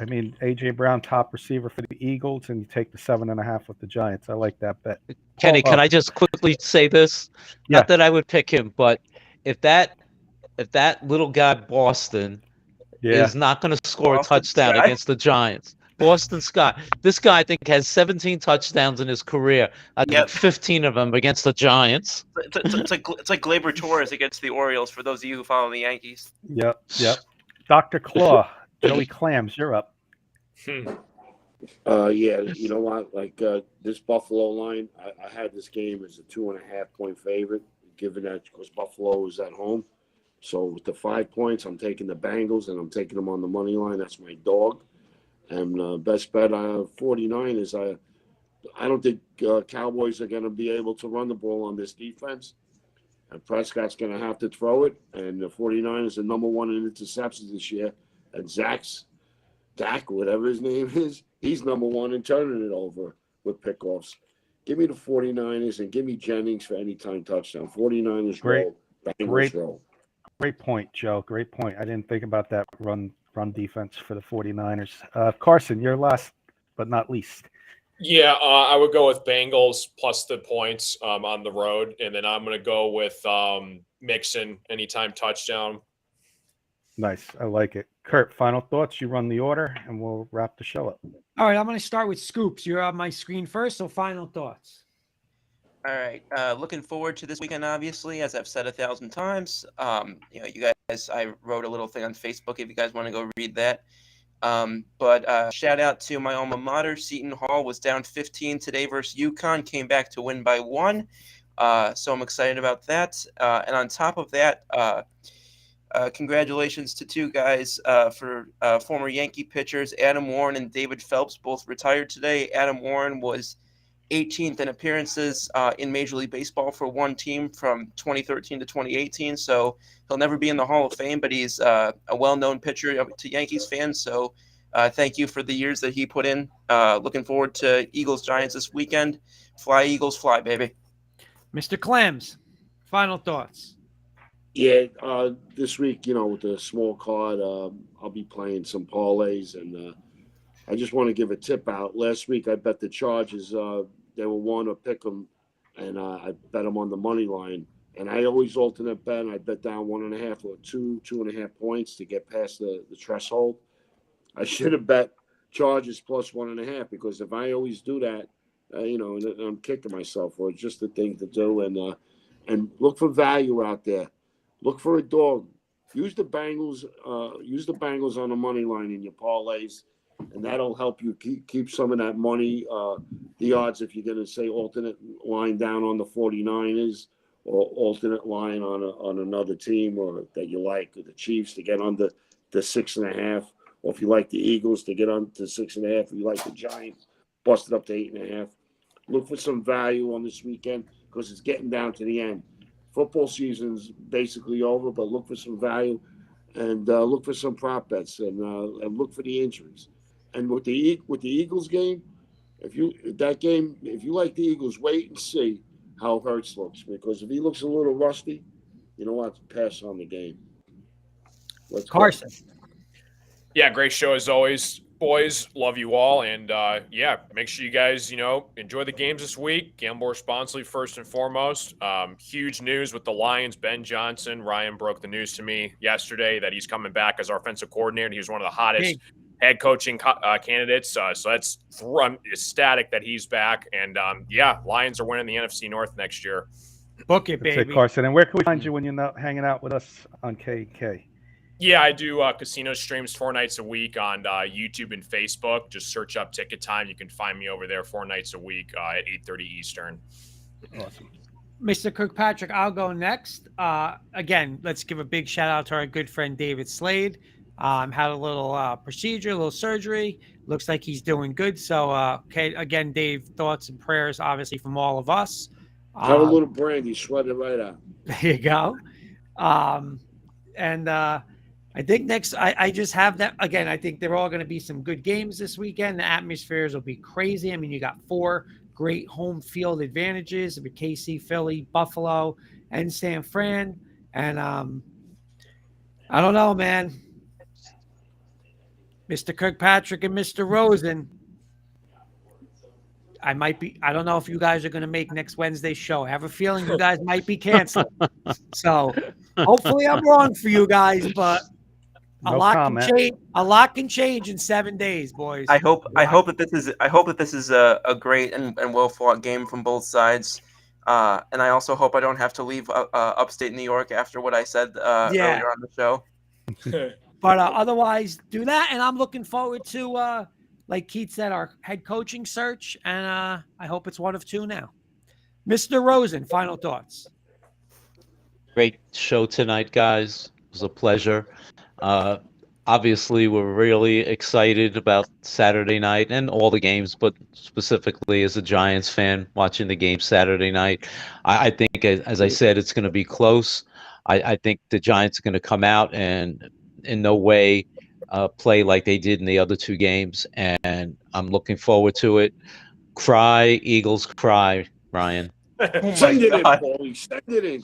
I mean, A.J. Brown, top receiver for the Eagles, and you take the 7.5 with the Giants. I like that bet. Kenny, can I just quickly say this? Yeah. Not that I would pick him, but if that little guy Boston is not going to score a touchdown against the Giants. Boston Scott. This guy, I think, has 17 touchdowns in his career. I think 15 of them against the Giants. It's like Gleyber Torres against the Orioles, for those of you who follow the Yankees. Yep. Dr. Claw, Joey Clams, you're up. Yeah, you know what? Like this Buffalo line, I had this game as a 2.5-point favorite, given that because Buffalo is at home. So with the 5 points, I'm taking the Bengals, and I'm taking them on the money line. That's my dog. And best bet, 49ers. I don't think Cowboys are going to be able to run the ball on this defense. And Prescott's going to have to throw it. And the 49ers are number one in interceptions this year. And Dak, whatever his name is, he's number one in turning it over with pickoffs. Give me the 49ers and give me Jennings for anytime touchdown. 49ers roll, Bengals roll. Great point, Joe. Great point. I didn't think about that run defense for the 49ers. Carson, you're last but not least. Yeah, I would go with Bengals plus the points on the road, and then I'm going to go with Mixon anytime touchdown. Nice. I like it. Kurt, final thoughts? You run the order, and we'll wrap the show up. All right, I'm going to start with Scoops. You're on my screen first, so final thoughts. All right. Looking forward to this weekend, obviously, as I've said 1,000 times. You guys, I wrote a little thing on Facebook if you guys want to go read that. But shout out to my alma mater. Seton Hall was down 15 today versus UConn, came back to win by 1. So I'm excited about that. And on top of that, congratulations to two guys for former Yankee pitchers, Adam Warren and David Phelps, both retired today. Adam Warren was 18th in appearances in Major League Baseball for one team from 2013 to 2018. So he'll never be in the Hall of Fame, but he's a well-known pitcher to Yankees fans. So thank you for the years that he put in. Looking forward to Eagles-Giants this weekend. Fly, Eagles, fly, baby. Mr. Clems, final thoughts. Yeah, this week, with the small card, I'll be playing some parlays, and I just want to give a tip out. Last week, I bet the Chargers. They were one to pick them, and I bet them on the money line, And I always alternate bet. And I bet down 1.5 or 2.5 points to get past the threshold. I should have bet Chargers plus 1.5 because if I always do that, I'm kicking myself. Or it's just the thing to do. And look for value out there. Look for a dog. Use the Bengals. Use the Bengals on the money line in your parlays, and that'll help you keep some of that money. The odds, if you're going to say alternate line down on the 49ers or alternate line on another team or that you like, or the Chiefs to get under the 6.5, or if you like the Eagles to get on to 6.5, or you like the Giants, bust it up to 8.5. Look for some value on this weekend because it's getting down to the end. Football season's basically over, but look for some value and look for some prop bets and look for the injuries. And with the Eagles game, if you like the Eagles, wait and see how Hurts looks, because if he looks a little rusty, you don't want to pass on the game. Let's go. Carson. Yeah, great show as always. Boys, love you all. And make sure you guys, enjoy the games this week. Gamble responsibly first and foremost. Huge news with the Lions, Ben Johnson. Ryan broke the news to me yesterday that he's coming back as our offensive coordinator. He was one of the hottest head coaching candidates. So I'm ecstatic that he's back. And Lions are winning the NFC North next year. Book it, baby. That's it, Carson. And where can we find you when you're not hanging out with us on KK? Yeah, I do casino streams 4 nights a week on YouTube and Facebook. Just search up Ticket Time. You can find me over there 4 nights a week at 8:30 Eastern. Awesome. Mr. Kirkpatrick, I'll go next. Again, let's give a big shout out to our good friend David Slade. Had a little procedure, a little surgery. Looks like he's doing good. So, again, Dave, thoughts and prayers, obviously, from all of us. Have a little brandy, sweat it right out. There you go. I think next, I just have that. Again, I think there are all going to be some good games this weekend. The atmospheres will be crazy. I mean, you got 4 great home field advantages with KC, Philly, Buffalo, and San Fran. And I don't know, man. Mr. Kirkpatrick and Mr. Rosen. I don't know if you guys are going to make next Wednesday's show. I have a feeling you guys might be canceled. So hopefully I'm wrong for you guys, but a lot can change in 7 days, boys. I hope that this is a great and well fought game from both sides. And I also hope I don't have to leave upstate New York after what I said earlier on the show. But otherwise, do that. And I'm looking forward to, like Keith said, our head coaching search. And I hope it's one of 2 now. Mr. Rosen, final thoughts. Great show tonight, guys. It was a pleasure. Obviously, we're really excited about Saturday night and all the games, but specifically as a Giants fan watching the game Saturday night. I think, as I said, it's going to be close. I think the Giants are going to come out and in no way play like they did in the other 2 games, and I'm looking forward to it. Cry, Eagles, cry, Ryan. Send it in, Paulie.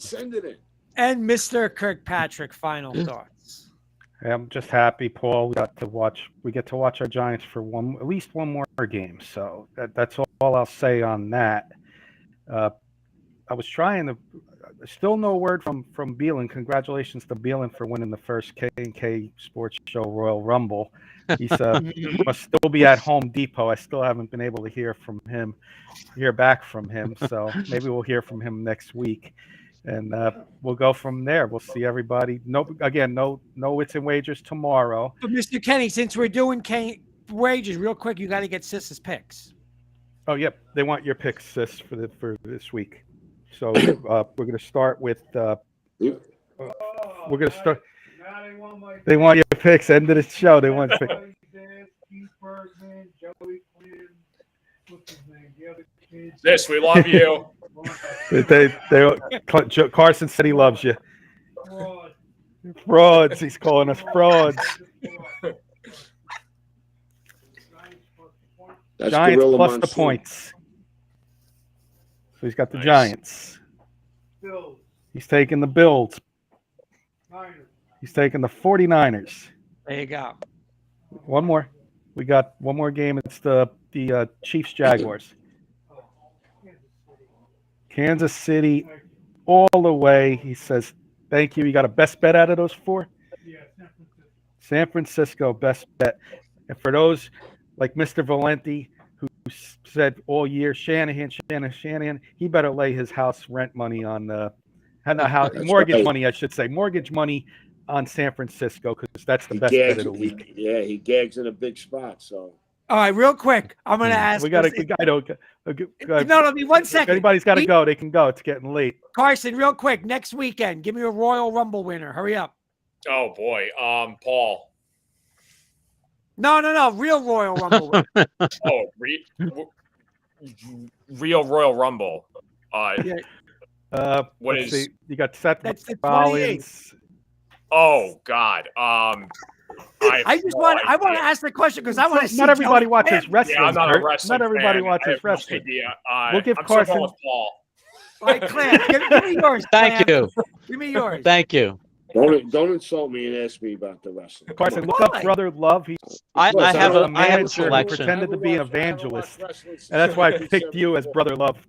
Send it in. And Mr. Kirkpatrick, final thoughts. I'm just happy, Paul. We get to watch our Giants for at least one more game. So that's all I'll say on that. I was trying to. Still no word from Beelan. Congratulations to Beelan for winning the first K&K Sports Show Royal Rumble. He's must still be at Home Depot. I still haven't been able to hear back from him. So maybe we'll hear from him next week. And we'll go from there. We'll see everybody. No wits and wagers tomorrow. But Mr. Kenny, since we're doing wagers, real quick, you got to get Sis's picks. Oh, yep. They want your picks, Sis, for this week. So we're going to start with. We're going to start. They want your picks. End of the show. They want picks. Sis, we love you. Carson said he loves you. Frauds. He's calling us frauds. Giants plus the points. So he's got the Giants. He's taking the Bills. He's taking the 49ers. There you go. One more. We got one more game. It's the Chiefs Jaguars. Kansas City all the way. He says, "Thank you." You got a best bet out of those 4? Yeah, San Francisco, best bet. And for those like Mr. Valenti, who said all year, Shanahan, he better lay his house rent money on That's mortgage right. money, I should say, mortgage money on San Francisco because that's the He best bet gags. of the week. He gags in a big spot. So All right, real quick. I'm going to ask. We got this- no, I mean, 1 If second. anybody's got to go, they can go. It's getting late. Carson, real quick. Next weekend, give me a Royal Rumble winner. Hurry up. Oh boy, Paul. No. Real Royal Rumble winner. Oh, real Royal Rumble. Yeah. What Let's is? see. You got Seth That's the 28th. Rollins. Oh God. I want to ask the question because I want to see. Not everybody Joey watches Fran- wrestling. Yeah, I'm not a Kurt. wrestling Not everybody fan. I watches have no wrestling. idea. We'll give I'm still Carson- going with Paul. All right, Clam, give me yours. Thank Clam. you. Give me yours. Thank you. don't insult me and ask me about the wrestling. Carson, look Why? up Brother Love. He I Look, have was a I have a manager who selection. pretended to be an evangelist, and and that's why I picked you as Brother Love.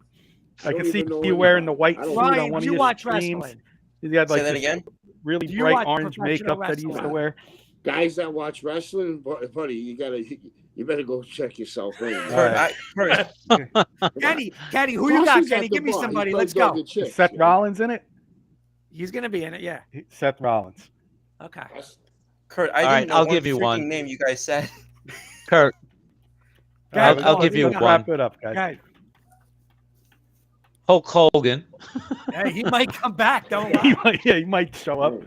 I can see you wearing the white suit on Ryan, one do of you your watch streams. wrestling? He had Say like that this again. really Do you bright watch orange professional makeup that he used to wrestling? wear. Guys that watch wrestling, buddy, you better go check yourself in. All right. Kenny, who you got? Carson's Kenny, at the give me bar. He somebody. plays Let's dog go. and chicks, Seth you know? Rollins in it? He's gonna be in it. Yeah. Seth Rollins. Okay. Kurt, All I right, didn't know I'll what give you freaking one. name you guys said. Kurt, Guys, I'll give you let's one. wrap it up, guys. Okay. Hulk Hogan. Hey, he might come back. Don't He lie. he might show up.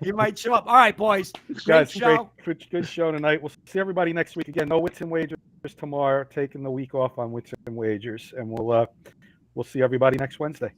He might show up. All right, boys. Great Guys, show. good show tonight. We'll see everybody next week again. No Wits and Wagers tomorrow. Taking the week off on Wits and Wagers, and we'll see everybody next Wednesday.